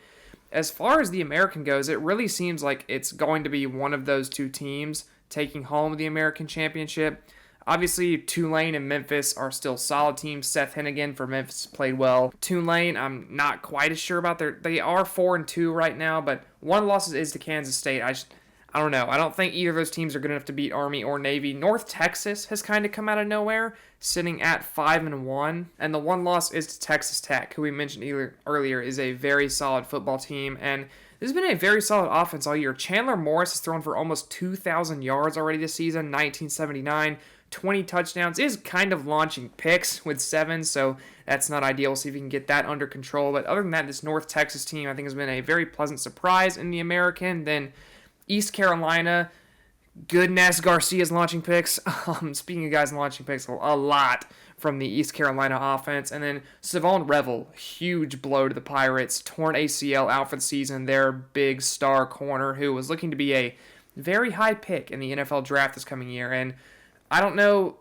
as far as the American goes, it really seems like it's going to be one of those two teams taking home the American Championship. Obviously, Tulane and Memphis are still solid teams. Seth Hennigan for Memphis played well. Tulane, I'm not quite as sure about. They are 4-2 right now, but one of the losses is to Kansas State. I don't know. I don't think either of those teams are good enough to beat Army or Navy. North Texas has kind of come out of nowhere, sitting at 5-1, and the one loss is to Texas Tech, who we mentioned earlier is a very solid football team, and this has been a very solid offense all year. Chandler Morris has thrown for almost 2,000 yards already this season, 1979. 20 touchdowns, is kind of launching picks with 7, so that's not ideal. We'll see if we can get that under control. But other than that, this North Texas team, I think, has been a very pleasant surprise in the American. Then East Carolina, goodness, Garcia's launching picks. Speaking of guys launching picks, a lot from the East Carolina offense. And then Savon Revel, huge blow to the Pirates, torn ACL out for the season. Their big star corner who was looking to be a very high pick in the NFL draft this coming year. And I don't know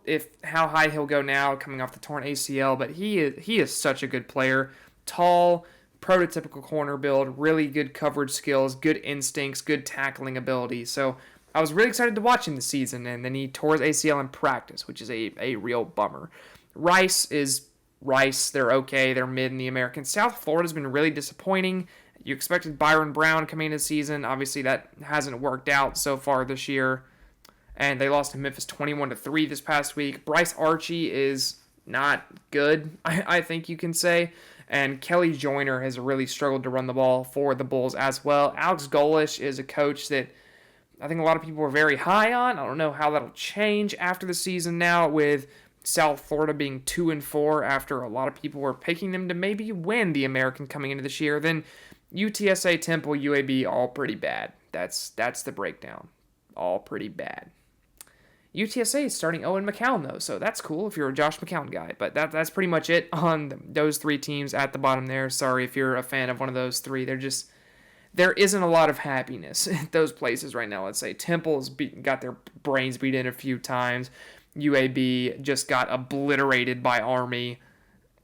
how high he'll go now coming off the torn ACL, but he is such a good player. Tall, prototypical corner build, really good coverage skills, good instincts, good tackling ability. So I was really excited to watch him this season, and then he tore his ACL in practice, which is a real bummer. Rice is Rice, they're okay. They're mid in the American. South Florida's been really disappointing. You expected Byron Brown coming into the season. Obviously, that hasn't worked out so far this year. And they lost to Memphis 21-3 this past week. Bryce Archie is not good, I think you can say. And Kelly Joyner has really struggled to run the ball for the Bulls as well. Alex Golesh is a coach that I think a lot of people were very high on. I don't know how that'll change after the season now, with South Florida being 2-4 after a lot of people were picking them to maybe win the American coming into this year. Then UTSA, Temple, UAB, all pretty bad. That's the breakdown. All pretty bad. UTSA is starting Owen McCown, though, so that's cool if you're a Josh McCown guy. But that's pretty much it on those three teams at the bottom there. Sorry if you're a fan of one of those three. There isn't a lot of happiness at those places right now. Let's say Temple's got their brains beat in a few times. UAB just got obliterated by Army.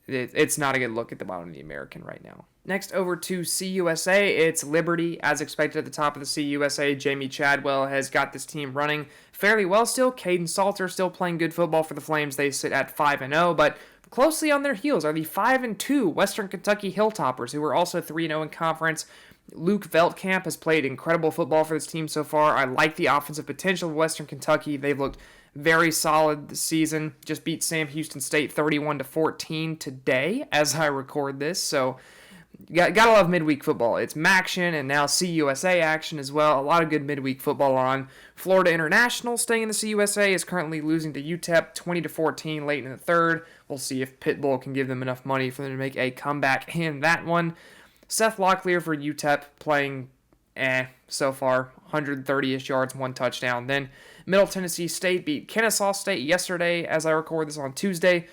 It's not a good look at the bottom of the American right now. Next, over to CUSA, it's Liberty. As expected at the top of the CUSA, Jamie Chadwell has got this team running fairly well still. Caden Salter still playing good football for the Flames. They sit at 5-0, but closely on their heels are the 5-2 Western Kentucky Hilltoppers, who are also 3-0 in conference. Luke Veltkamp has played incredible football for this team so far. I like the offensive potential of Western Kentucky. They've looked very solid this season. Just beat Sam Houston State 31-14 today as I record this. So gotta love midweek football. It's MACtion and now CUSA action as well. A lot of good midweek football on. Florida International, staying in the CUSA, is currently losing to UTEP 20-14 late in the third. We'll see if Pitbull can give them enough money for them to make a comeback in that one. Seth Locklear for UTEP playing so far, 130-ish yards, 1 touchdown. Then Middle Tennessee State beat Kennesaw State yesterday as I record this on Tuesday.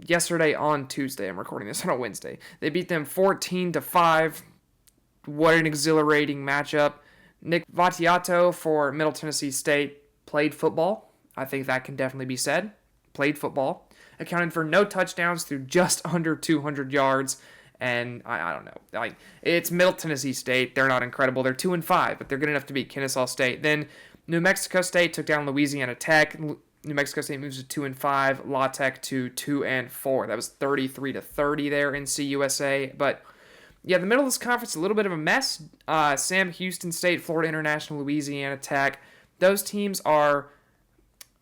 Yesterday on Tuesday, I'm recording this on a Wednesday. They beat them 14-5. What an exhilarating matchup. Nick Vattiato for Middle Tennessee State played football. I think that can definitely be said. Played football. Accounted for no touchdowns through just under 200 yards. And I don't know. It's Middle Tennessee State. They're not incredible. They're 2-5, but they're good enough to beat Kennesaw State. Then New Mexico State took down Louisiana Tech. New Mexico State moves to 2-5. La Tech to 2-4. That was 33-30 there in CUSA. But yeah, the middle of this conference a little bit of a mess. Sam Houston State, Florida International, Louisiana Tech. Those teams are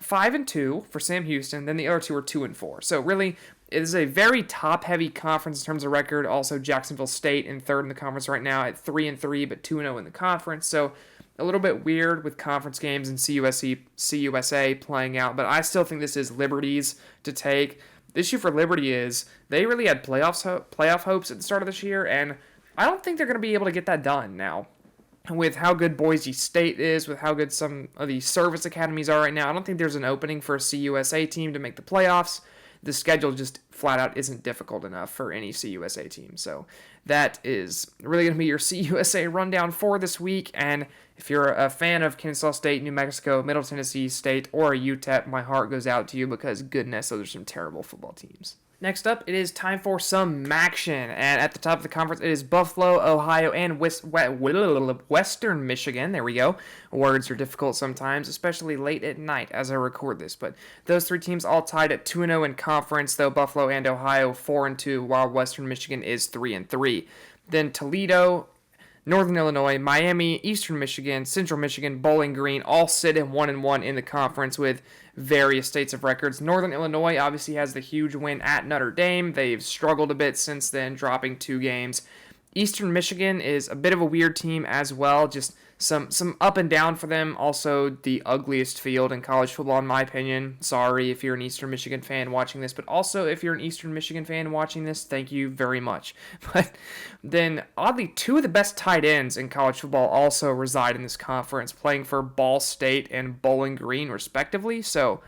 5-2 for Sam Houston. Then the other two are 2-4. So really, it is a very top-heavy conference in terms of record. Also, Jacksonville State in third in the conference right now at 3-3, but 2-0 in the conference. So a little bit weird with conference games and CUSA playing out, but I still think this is Liberty's to take. The issue for Liberty is they really had playoff hopes at the start of this year, and I don't think they're going to be able to get that done now. With how good Boise State is, with how good some of the service academies are right now, I don't think there's an opening for a CUSA team to make the playoffs. The schedule just flat out isn't difficult enough for any CUSA team. So that is really going to be your CUSA rundown for this week. And if you're a fan of Kennesaw State, New Mexico, Middle Tennessee State, or UTEP, my heart goes out to you because, goodness, those are some terrible football teams. Next up, it is time for some MACtion, and at the top of the conference, it is Buffalo, Ohio, and Western Michigan. There we go. Words are difficult sometimes, especially late at night as I record this, but those three teams all tied at 2-0 in conference, though Buffalo and Ohio 4-2, while Western Michigan is 3-3. Then Toledo, Northern Illinois, Miami, Eastern Michigan, Central Michigan, Bowling Green all sit at 1-1 in the conference with various states of records. Northern Illinois obviously has the huge win at Notre Dame. They've struggled a bit since then, dropping 2 games. Eastern Michigan is a bit of a weird team as well, just some up and down for them. Also, the ugliest field in college football, in my opinion. Sorry if you're an Eastern Michigan fan watching this, but also if you're an Eastern Michigan fan watching this, thank you very much. But then, oddly, 2 of the best tight ends in college football also reside in this conference, playing for Ball State and Bowling Green, respectively. So,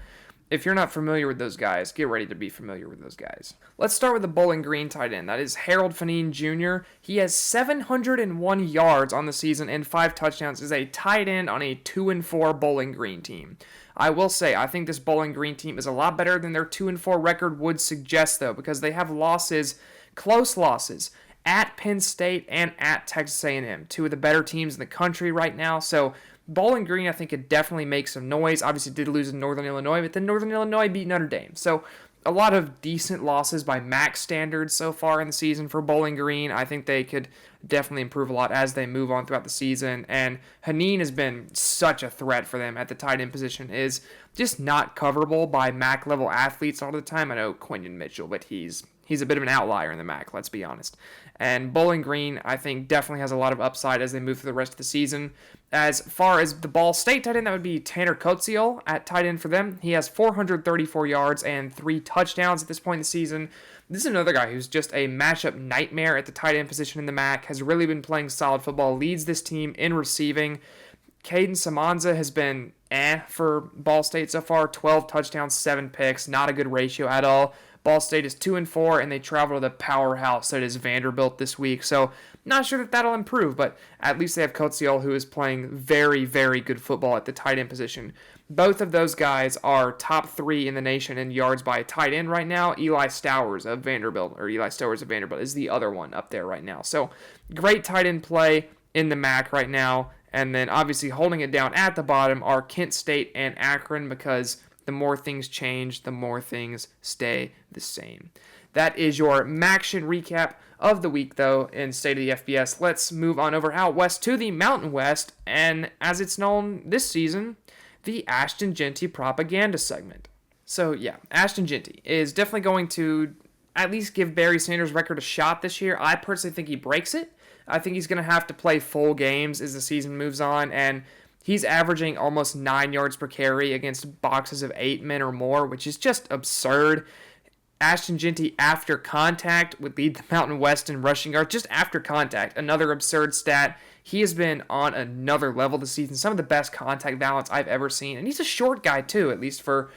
if you're not familiar with those guys, get ready to be familiar with those guys. Let's start with the Bowling Green tight end. That is Harold Fanine Jr. He has 701 yards on the season and 5 touchdowns as a tight end on a 2-4 Bowling Green team. I will say, I think this Bowling Green team is a lot better than their 2-4 record would suggest, though, because they have losses, close losses, at Penn State and at Texas A&M, 2 of the better teams in the country right now. So Bowling Green, I think, could definitely make some noise. Obviously, did lose in Northern Illinois, but then Northern Illinois beat Notre Dame. So a lot of decent losses by MAC standards so far in the season for Bowling Green. I think they could definitely improve a lot as they move on throughout the season. And Haneen has been such a threat for them at the tight end position. Is just not coverable by MAC level athletes all the time. I know Quinion Mitchell, but he's a bit of an outlier in the MAC, let's be honest. And Bowling Green, I think, definitely has a lot of upside as they move through the rest of the season. As far as the Ball State tight end, that would be Tanner Kotsiel at tight end for them. He has 434 yards and 3 touchdowns at this point in the season. This is another guy who's just a matchup nightmare at the tight end position in the MAC, has really been playing solid football, leads this team in receiving. Caden Samanza has been for Ball State so far, 12 touchdowns, 7 picks, not a good ratio at all. Ball State is 2-4, and they travel to the powerhouse that is Vanderbilt this week. So, not sure that that'll improve, but at least they have Kotsiel, who is playing very, very good football at the tight end position. Both of those guys are top 3 in the nation in yards by tight end right now. Eli Stowers of Vanderbilt is the other one up there right now. So, great tight end play in the MAC right now. And then, obviously, holding it down at the bottom are Kent State and Akron, because the more things change, the more things stay the same. That is your MACtion recap of the week, though, in State of the FBS. Let's move on over out west to the Mountain West, and as it's known this season, the Ashton Jeanty propaganda segment. So, yeah, Ashton Jeanty is definitely going to at least give Barry Sanders' record a shot this year. I personally think he breaks it. I think he's going to have to play full games as the season moves on, and he's averaging almost 9 yards per carry against boxes of 8 men or more, which is just absurd. Ashton Jeanty after contact would lead the Mountain West in rushing yards, just after contact. Another absurd stat. He has been on another level this season. Some of the best contact balance I've ever seen. And he's a short guy, too, at least for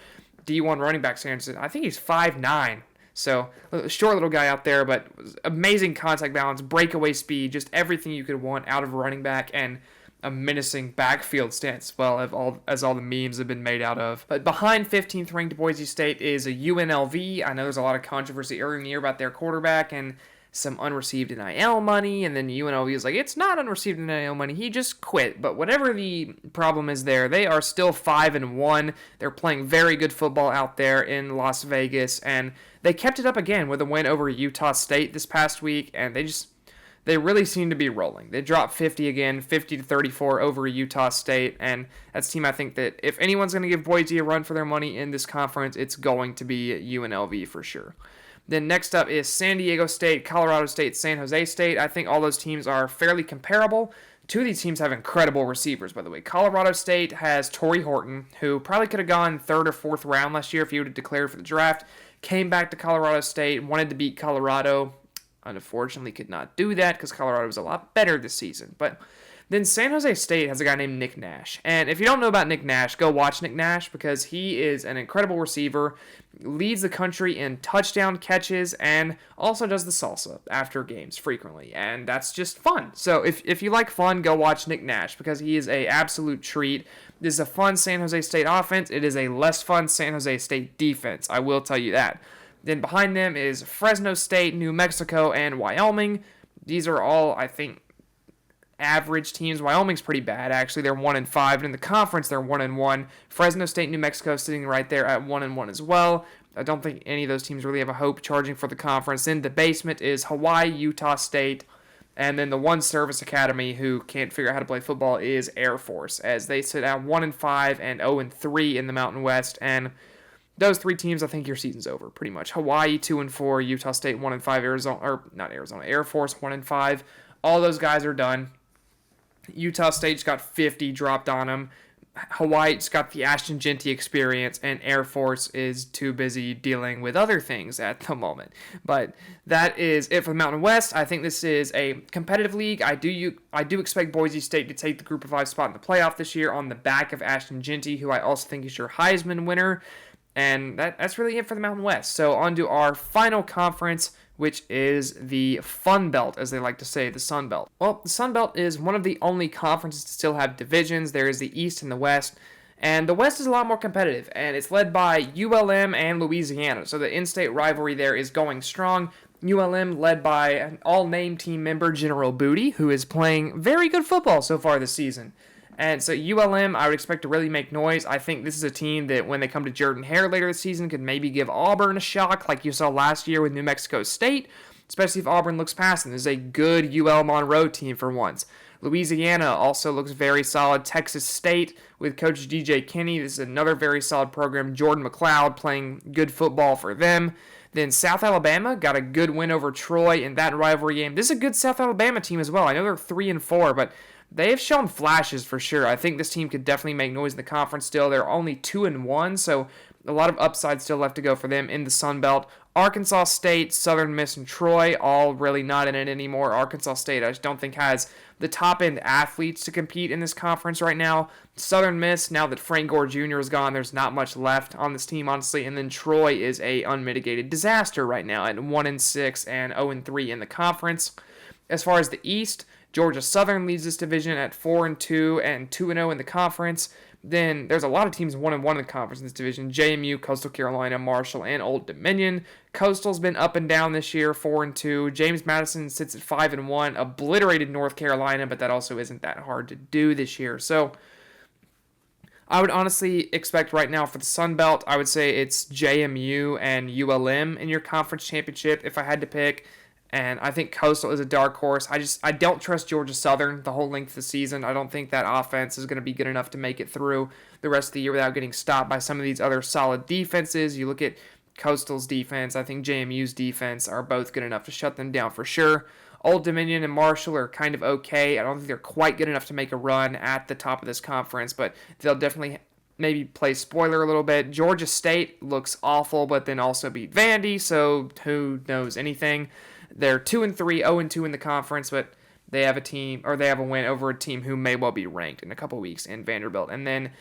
D1 running back standards. I think he's 5'9". So, a short little guy out there, but amazing contact balance, breakaway speed, just everything you could want out of a running back, and a menacing backfield stance, as all the memes have been made out of. But behind 15th ranked Boise State is a UNLV. I know there's a lot of controversy early in the year about their quarterback and some unreceived NIL money, and then UNLV is like, it's not unreceived NIL money, he just quit. But whatever the problem is there, they are still 5-1. They're playing very good football out there in Las Vegas, and they kept it up again with a win over Utah State this past week, and they really seem to be rolling. They dropped 50 again, 50-34 over Utah State, and that's a team I think that if anyone's going to give Boise a run for their money in this conference, it's going to be UNLV for sure. Then next up is San Diego State, Colorado State, San Jose State. I think all those teams are fairly comparable. Two of these teams have incredible receivers, by the way. Colorado State has Torrey Horton, who probably could have gone 3rd or 4th round last year if he would have declared for the draft. Came back to Colorado State, wanted to beat Colorado. Unfortunately, could not do that because Colorado was a lot better this season. But then San Jose State has a guy named Nick Nash. And if you don't know about Nick Nash, go watch Nick Nash because he is an incredible receiver, leads the country in touchdown catches, and also does the salsa after games frequently. And that's just fun. So if you like fun, go watch Nick Nash because he is an absolute treat. This is a fun San Jose State offense. It is a less fun San Jose State defense. I will tell you that. Then behind them is Fresno State, New Mexico, and Wyoming. These are all, I think, average teams. Wyoming's pretty bad, actually. They're 1-5. And in the conference, they're 1-1. Fresno State, New Mexico sitting right there at 1-1 as well. I don't think any of those teams really have a hope charging for the conference. In the basement is Hawaii, Utah State, and then the one service academy who can't figure out how to play football is Air Force, as they sit at 1-5 and 0-3 in the Mountain West. And those three teams, I think your season's over, pretty much. Hawaii, 2-4, Utah State, 1-5, Air Force, 1-5. All those guys are done. Utah State's got 50 dropped on them. Hawaii's got the Ashton Jeanty experience, and Air Force is too busy dealing with other things at the moment. But that is it for the Mountain West. I think this is a competitive league. I do expect Boise State to take the Group of 5 spot in the playoff this year on the back of Ashton Jeanty, who I also think is your Heisman winner. And that's really it for the Mountain West. So on to our final conference, which is the Fun Belt, as they like to say, the Sun Belt. Well, the Sun Belt is one of the only conferences to still have divisions. There is the East and the West. And the West is a lot more competitive, and it's led by ULM and Louisiana. So the in-state rivalry there is going strong. ULM led by an all-name team member, General Booty, who is playing very good football so far this season. And so ULM, I would expect to really make noise. I think this is a team that when they come to Jordan-Hare later this season could maybe give Auburn a shock like you saw last year with New Mexico State, especially if Auburn looks past them. This is a good UL Monroe team for once. Louisiana also looks very solid. Texas State with Coach DJ Kinney. This is another very solid program. Jordan McLeod playing good football for them. Then South Alabama got a good win over Troy in that rivalry game. This is a good South Alabama team as well. I know they're 3-4, but they have shown flashes for sure. I think this team could definitely make noise in the conference still. They're only 2-1, so a lot of upside still left to go for them in the Sun Belt. Arkansas State, Southern Miss, and Troy all really not in it anymore. Arkansas State I just don't think has the top-end athletes to compete in this conference right now. Southern Miss, now that Frank Gore Jr. is gone, there's not much left on this team, honestly. And then Troy is a unmitigated disaster right now at 1-6 and 0-3 in the conference. As far as the East, Georgia Southern leads this division at 4-2 and 2-0 in the conference. Then there's a lot of teams 1-1 in the conference in this division. JMU, Coastal Carolina, Marshall, and Old Dominion. Coastal's been up and down this year, 4-2. James Madison sits at 5-1, obliterated North Carolina, but that also isn't that hard to do this year. So I would honestly expect right now for the Sun Belt, I would say it's JMU and ULM in your conference championship if I had to pick. And I think Coastal is a dark horse. I don't trust Georgia Southern the whole length of the season. I don't think that offense is going to be good enough to make it through the rest of the year without getting stopped by some of these other solid defenses. You look at Coastal's defense. I think JMU's defense are both good enough to shut them down for sure. Old Dominion and Marshall are kind of okay. I don't think they're quite good enough to make a run at the top of this conference, but they'll definitely maybe play spoiler a little bit. Georgia State looks awful, but then also beat Vandy, so who knows anything. They're 2-3, 0-2 in the conference, but they have a win over a team who may well be ranked in a couple weeks in Vanderbilt. And then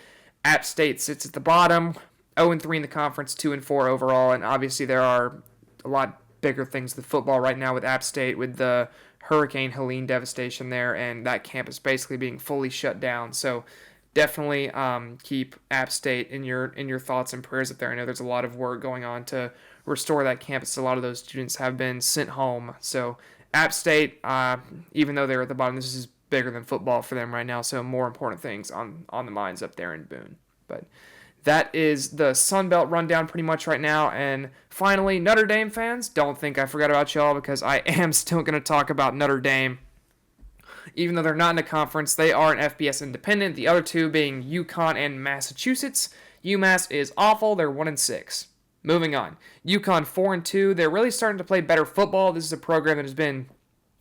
App State sits at the bottom, 0-3 in the conference, 2-4 overall. And obviously there are a lot bigger things than football right now with App State, with the Hurricane Helene devastation there, and that campus basically being fully shut down. So definitely keep App State in your thoughts and prayers up there. I know there's a lot of work going on to restore that campus. A lot of those students have been sent home. So App State, even though they're at the bottom, this is bigger than football for them right now. So more important things on the minds up there in Boone. But that is the Sun Belt rundown pretty much right now. And finally, Notre Dame fans, don't think I forgot about y'all, because I am still going to talk about Notre Dame. Even though they're not in a conference, they are an FBS independent. The other two being UConn and Massachusetts. UMass is awful. They're 1-6. Moving on. UConn 4-2. They're really starting to play better football. This is a program that has been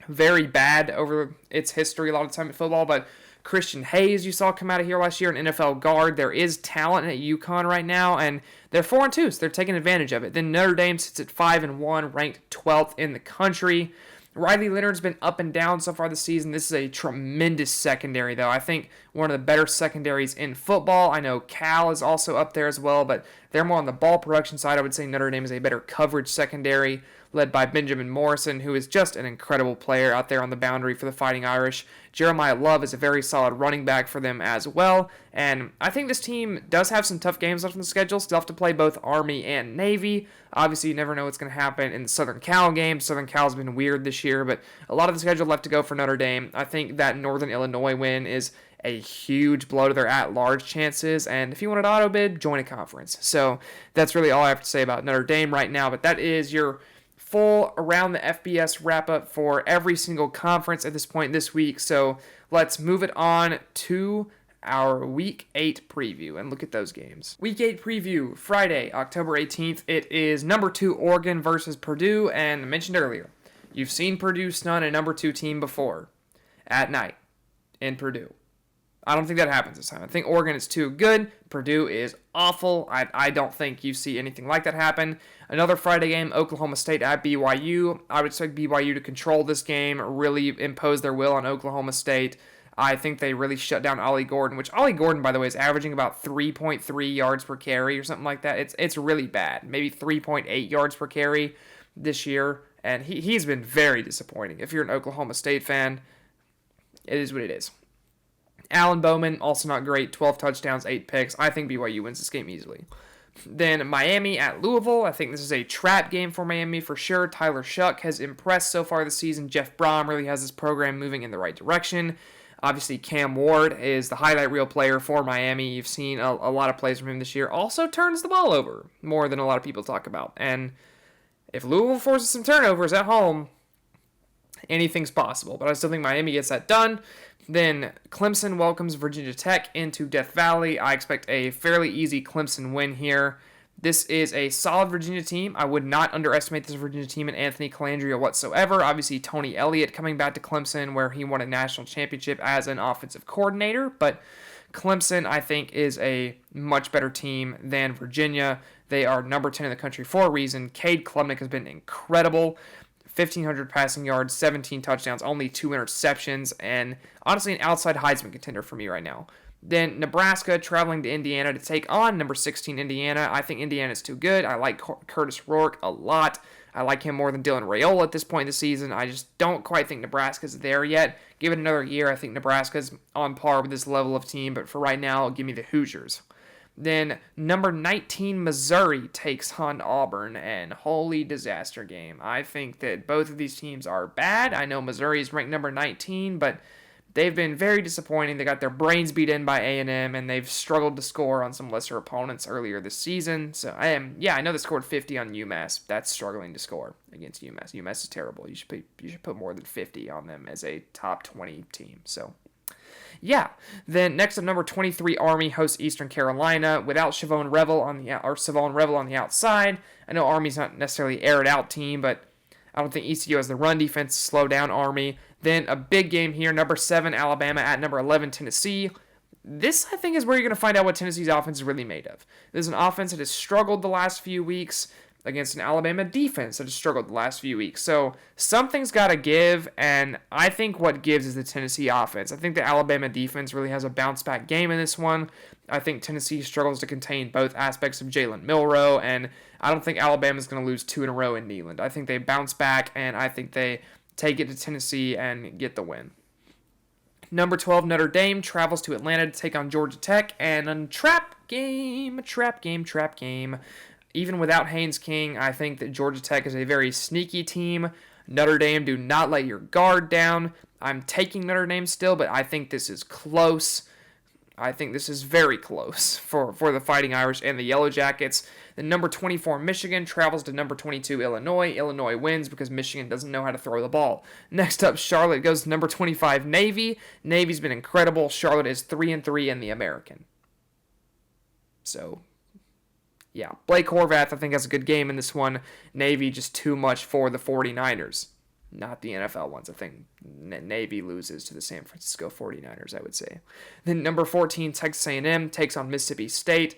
very bad over its history a lot of the time in football, but Christian Hayes, you saw come out of here last year, an NFL guard. There is talent at UConn right now, and they're 4-2, so they're taking advantage of it. Then Notre Dame sits at 5-1, ranked 12th in the country. Riley Leonard's been up and down so far this season. This is a tremendous secondary, though. I think one of the better secondaries in football. I know Cal is also up there as well, but they're more on the ball production side. I would say Notre Dame is a better coverage secondary, led by Benjamin Morrison, who is just an incredible player out there on the boundary for the Fighting Irish. Jeremiah Love is a very solid running back for them as well. And I think this team does have some tough games left on the schedule. Still have to play both Army and Navy. Obviously, you never know what's going to happen in the Southern Cal game. Southern Cal's been weird this year, but a lot of the schedule left to go for Notre Dame. I think that Northern Illinois win is a huge blow to their at-large chances, and if you want an auto bid, join a conference. So that's really all I have to say about Notre Dame right now, but that is your full Around the FBS wrap-up for every single conference at this point this week. So let's move it on to our Week 8 preview and look at those games. Week 8 preview, Friday, October 18th. It is number 2 Oregon versus Purdue, and I mentioned earlier, you've seen Purdue stun a number 2 team before at night in Purdue. I don't think that happens this time. I think Oregon is too good. Purdue is awful. I don't think you see anything like that happen. Another Friday game, Oklahoma State at BYU. I would expect BYU to control this game, really impose their will on Oklahoma State. I think they really shut down Ollie Gordon, which Ollie Gordon, by the way, is averaging about 3.3 yards per carry or something like that. It's really bad. Maybe 3.8 yards per carry this year, and he's been very disappointing. If you're an Oklahoma State fan, it is what it is. Alan Bowman, also not great, 12 touchdowns, 8 picks. I think BYU wins this game easily. Then Miami at Louisville. I think this is a trap game for Miami for sure. Tyler Shuck has impressed so far this season. Jeff Brom really has his program moving in the right direction. Obviously, Cam Ward is the highlight reel player for Miami. You've seen a lot of plays from him this year. Also turns the ball over more than a lot of people talk about. And if Louisville forces some turnovers at home, anything's possible. But I still think Miami gets that done. Then Clemson welcomes Virginia Tech into Death Valley. I expect a fairly easy Clemson win here. This is a solid Virginia team. I would not underestimate this Virginia team and Anthony Calandria whatsoever. Obviously, Tony Elliott coming back to Clemson, where he won a national championship as an offensive coordinator. But Clemson, I think, is a much better team than Virginia. They are number 10 in the country for a reason. Cade Klubnik has been incredible. 1,500 passing yards, 17 touchdowns, only 2 interceptions, and honestly an outside Heisman contender for me right now. Then Nebraska traveling to Indiana to take on number 16 Indiana. I think Indiana's too good. I like Curtis Rourke a lot. I like him more than Dylan Raiola at this point in the season. I just don't quite think Nebraska's there yet. Give it another year. I think Nebraska's on par with this level of team, but for right now, give me the Hoosiers. Then number 19 Missouri takes on Auburn, and holy disaster game. I think that both of these teams are bad. I know Missouri is ranked number 19, but they've been very disappointing. They got their brains beat in by A&M, and they've struggled to score on some lesser opponents earlier this season. So, I know they scored 50 on UMass. That's struggling to score against UMass. UMass is terrible. You should put more than 50 on them as a top 20 team. So, yeah. Then next up, number 23 Army hosts Eastern Carolina without Savon Revel on the outside. I know Army's not necessarily an aired out team, but I don't think ECU has the run defense to slow down Army. Then a big game here, number 7 Alabama at number 11 Tennessee. This, I think, is where you're going to find out what Tennessee's offense is really made of. This is an offense that has struggled the last few weeks against an Alabama defense that has struggled the last few weeks. So something's got to give, and I think what gives is the Tennessee offense. I think the Alabama defense really has a bounce-back game in this one. I think Tennessee struggles to contain both aspects of Jalen Milroe, and I don't think Alabama's going to lose 2 in a row in Neyland. I think they bounce back, and I think they take it to Tennessee and get the win. Number 12, Notre Dame travels to Atlanta to take on Georgia Tech, and a trap game. Even without Haynes King, I think that Georgia Tech is a very sneaky team. Notre Dame, do not let your guard down. I'm taking Notre Dame still, but I think this is close. I think this is very close for the Fighting Irish and the Yellow Jackets. The number 24 Michigan travels to number 22 Illinois. Illinois wins because Michigan doesn't know how to throw the ball. Next up, Charlotte goes to number 25 Navy. Navy's been incredible. Charlotte is 3-3 in the American. So, yeah. Blake Horvath, I think, has a good game in this one. Navy just too much for the 49ers. Not the NFL ones. I think Navy loses to the San Francisco 49ers, I would say. Then number 14, Texas A&M takes on Mississippi State.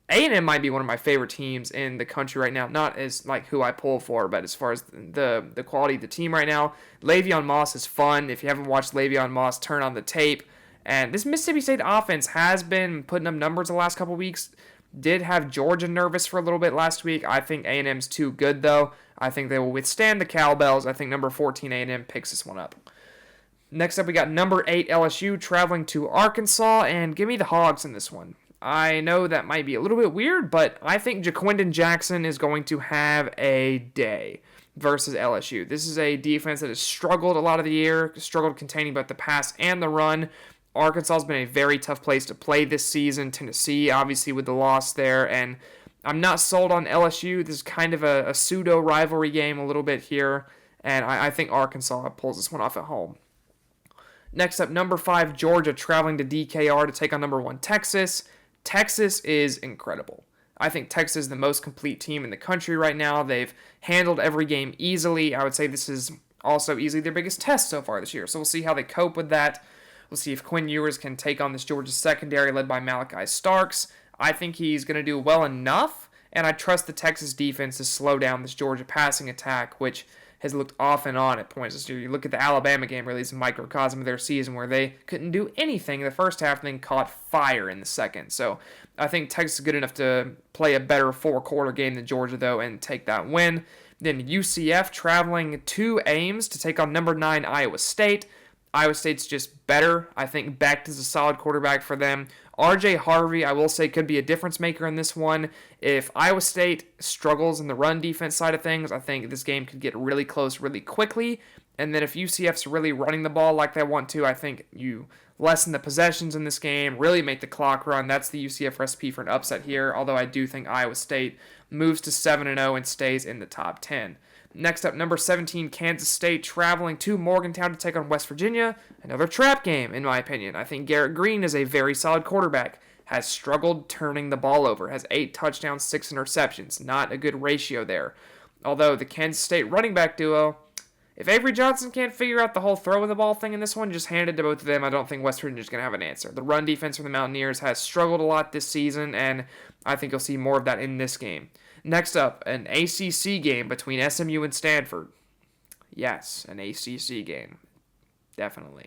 A&M might be one of my favorite teams in the country right now. Not as like who I pull for, but as far as the quality of the team right now. Le'Veon Moss is fun. If you haven't watched Le'Veon Moss, turn on the tape. And this Mississippi State offense has been putting up numbers the last couple weeks. Did have Georgia nervous for a little bit last week. I think A&M's too good, though. I think they will withstand the Cowbells. I think number 14 A&M picks this one up. Next up, we got number 8 LSU traveling to Arkansas, and give me the Hogs in this one. I know that might be a little bit weird, but I think Jaquindon Jackson is going to have a day versus LSU. This is a defense that has struggled a lot of the year, struggled containing both the pass and the run. Arkansas has been a very tough place to play this season. Tennessee, obviously, with the loss there, and I'm not sold on LSU. This is kind of a pseudo rivalry game a little bit here, and I think Arkansas pulls this one off at home. Next up, number 5 Georgia traveling to DKR to take on number 1 Texas. Texas is incredible. I think Texas is the most complete team in the country right now. They've handled every game easily. I would say this is also easily their biggest test so far this year, so we'll see how they cope with that. We'll see if Quinn Ewers can take on this Georgia secondary led by Malachi Starks. I think he's going to do well enough, and I trust the Texas defense to slow down this Georgia passing attack, which has looked off and on at points this year. You look at the Alabama game, really, it's a microcosm of their season where they couldn't do anything in the first half and then caught fire in the second. So I think Texas is good enough to play a better four-quarter game than Georgia, though, and take that win. Then UCF traveling to Ames to take on number 9 Iowa State. Iowa State's just better. I think Becht is a solid quarterback for them. RJ Harvey, I will say, could be a difference maker in this one. If Iowa State struggles in the run defense side of things, I think this game could get really close really quickly. And then if UCF's really running the ball like they want to, I think you lessen the possessions in this game, really make the clock run. That's the UCF recipe for an upset here, although I do think Iowa State moves to 7-0 and stays in the top 10. Next up, number 17, Kansas State traveling to Morgantown to take on West Virginia. Another trap game, in my opinion. I think Garrett Green is a very solid quarterback. Has struggled turning the ball over. Has 8 touchdowns, 6 interceptions. Not a good ratio there. Although the Kansas State running back duo, if Avery Johnson can't figure out the whole throw of the ball thing in this one, just hand it to both of them. I don't think West Virginia's going to have an answer. The run defense for the Mountaineers has struggled a lot this season, and I think you'll see more of that in this game. Next up, an ACC game between SMU and Stanford. Yes, an ACC game. Definitely.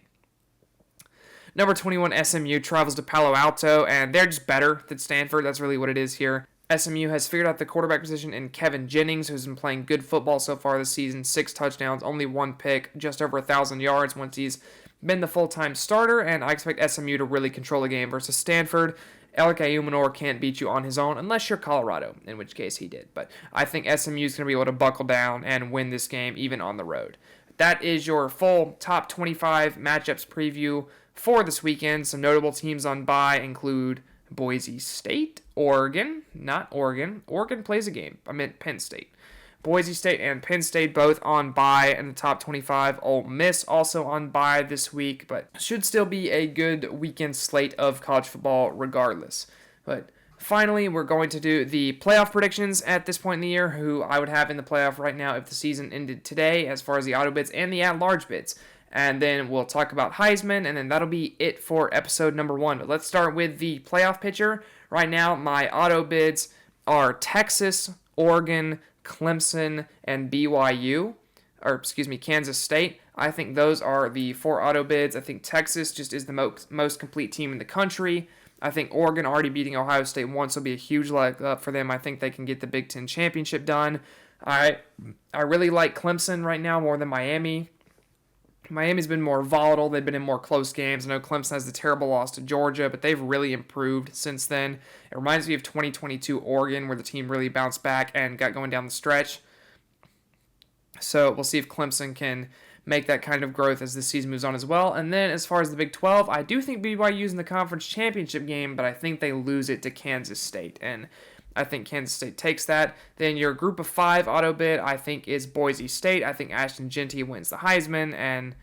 Number 21, SMU travels to Palo Alto, and they're just better than Stanford. That's really what it is here. SMU has figured out the quarterback position in Kevin Jennings, who's been playing good football so far this season. 6 touchdowns, only 1 pick, just over 1,000 yards once he's been the full-time starter, and I expect SMU to really control the game versus Stanford. Alec Ayumanor can't beat you on his own unless you're Colorado, in which case he did. But I think SMU is going to be able to buckle down and win this game even on the road. That is your full top 25 matchups preview for this weekend. Some notable teams on bye include Boise State, Oregon, not Oregon. Oregon plays a game. I meant Penn State. Boise State and Penn State both on bye in the top 25. Ole Miss also on bye this week, but should still be a good weekend slate of college football regardless. But finally, we're going to do the playoff predictions at this point in the year, who I would have in the playoff right now if the season ended today, as far as the auto bids and the at-large bids. And then we'll talk about Heisman, and then that'll be it for episode number 1. But let's start with the playoff picture. Right now, my auto bids are Texas, Oregon, Clemson, and Kansas State. I think those are the 4 auto bids. I think Texas just is the most complete team in the country. I think Oregon already beating Ohio State once will be a huge leg up for them. I think they can get the Big Ten championship done. I really like Clemson right now more than Miami. Miami's been more volatile. They've been in more close games. I know Clemson has the terrible loss to Georgia, but they've really improved since then. It reminds me of 2022 Oregon, where the team really bounced back and got going down the stretch. So we'll see if Clemson can make that kind of growth as the season moves on as well. And then as far as the Big 12, I do think BYU's in the conference championship game, but I think they lose it to Kansas State. And I think Kansas State takes that. Then your group of 5 auto bid, I think, is Boise State. I think Ashton Jeanty wins the Heisman, and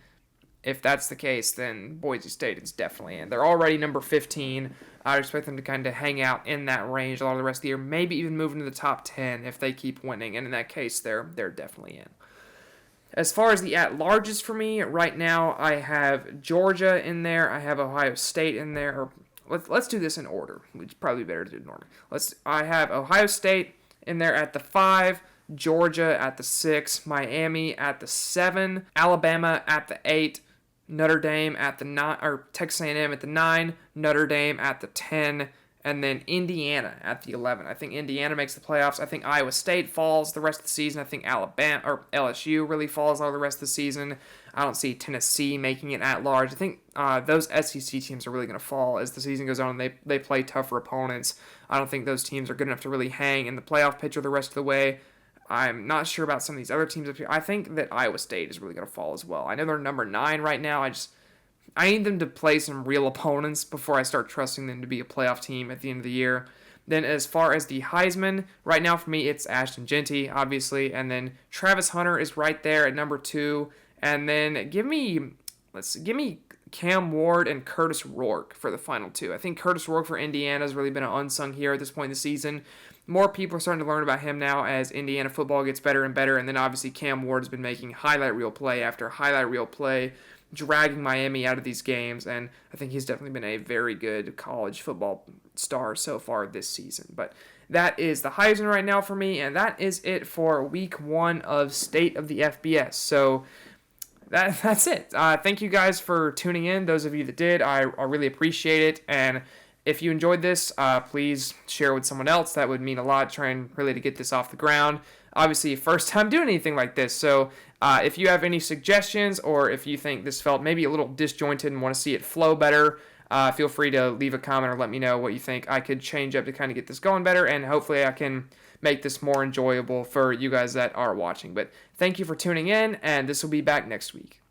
if that's the case, then Boise State is definitely in. They're already number 15. I would expect them to kind of hang out in that range a lot of the rest of the year, maybe even move into the top 10 if they keep winning, and in that case, they're definitely in. As far as the at-larges for me, right now, I have Georgia in there. I have Ohio State in there. Let's do this in order. It's probably better to do it in order. I have Ohio State in there at the 5, Georgia at the 6, Miami at the 7, Alabama at the 8, Notre Dame at the 9, or Texas A&M at the 9, Notre Dame at the 10, and then Indiana at the 11. I think Indiana makes the playoffs. I think Iowa State falls the rest of the season. I think Alabama or LSU really falls all the rest of the season. I don't see Tennessee making it at large. I think those SEC teams are really going to fall as the season goes on and they play tougher opponents. I don't think those teams are good enough to really hang in the playoff picture the rest of the way. I'm not sure about some of these other teams up here. I think that Iowa State is really going to fall as well. I know they're number 9 right now. I need them to play some real opponents before I start trusting them to be a playoff team at the end of the year. Then as far as the Heisman, right now for me it's Ashton Jeanty, obviously, and then Travis Hunter is right there at number 2. And then give me Cam Ward and Curtis Rourke for the final 2. I think Curtis Rourke for Indiana has really been an unsung hero at this point in the season. More people are starting to learn about him now as Indiana football gets better and better. And then obviously Cam Ward has been making highlight reel play after highlight reel play, dragging Miami out of these games. And I think he's definitely been a very good college football star so far this season. But that is the Heisman right now for me. And that is it for week 1 of State of the FBS. So that's it. Thank you guys for tuning in. Those of you that did, I really appreciate it. And if you enjoyed this, please share with someone else. That would mean a lot, trying really to get this off the ground. Obviously, first time doing anything like this. So if you have any suggestions or if you think this felt maybe a little disjointed and want to see it flow better, feel free to leave a comment or let me know what you think I could change up to kind of get this going better. And hopefully I can make this more enjoyable for you guys that are watching. But thank you for tuning in, and this will be back next week.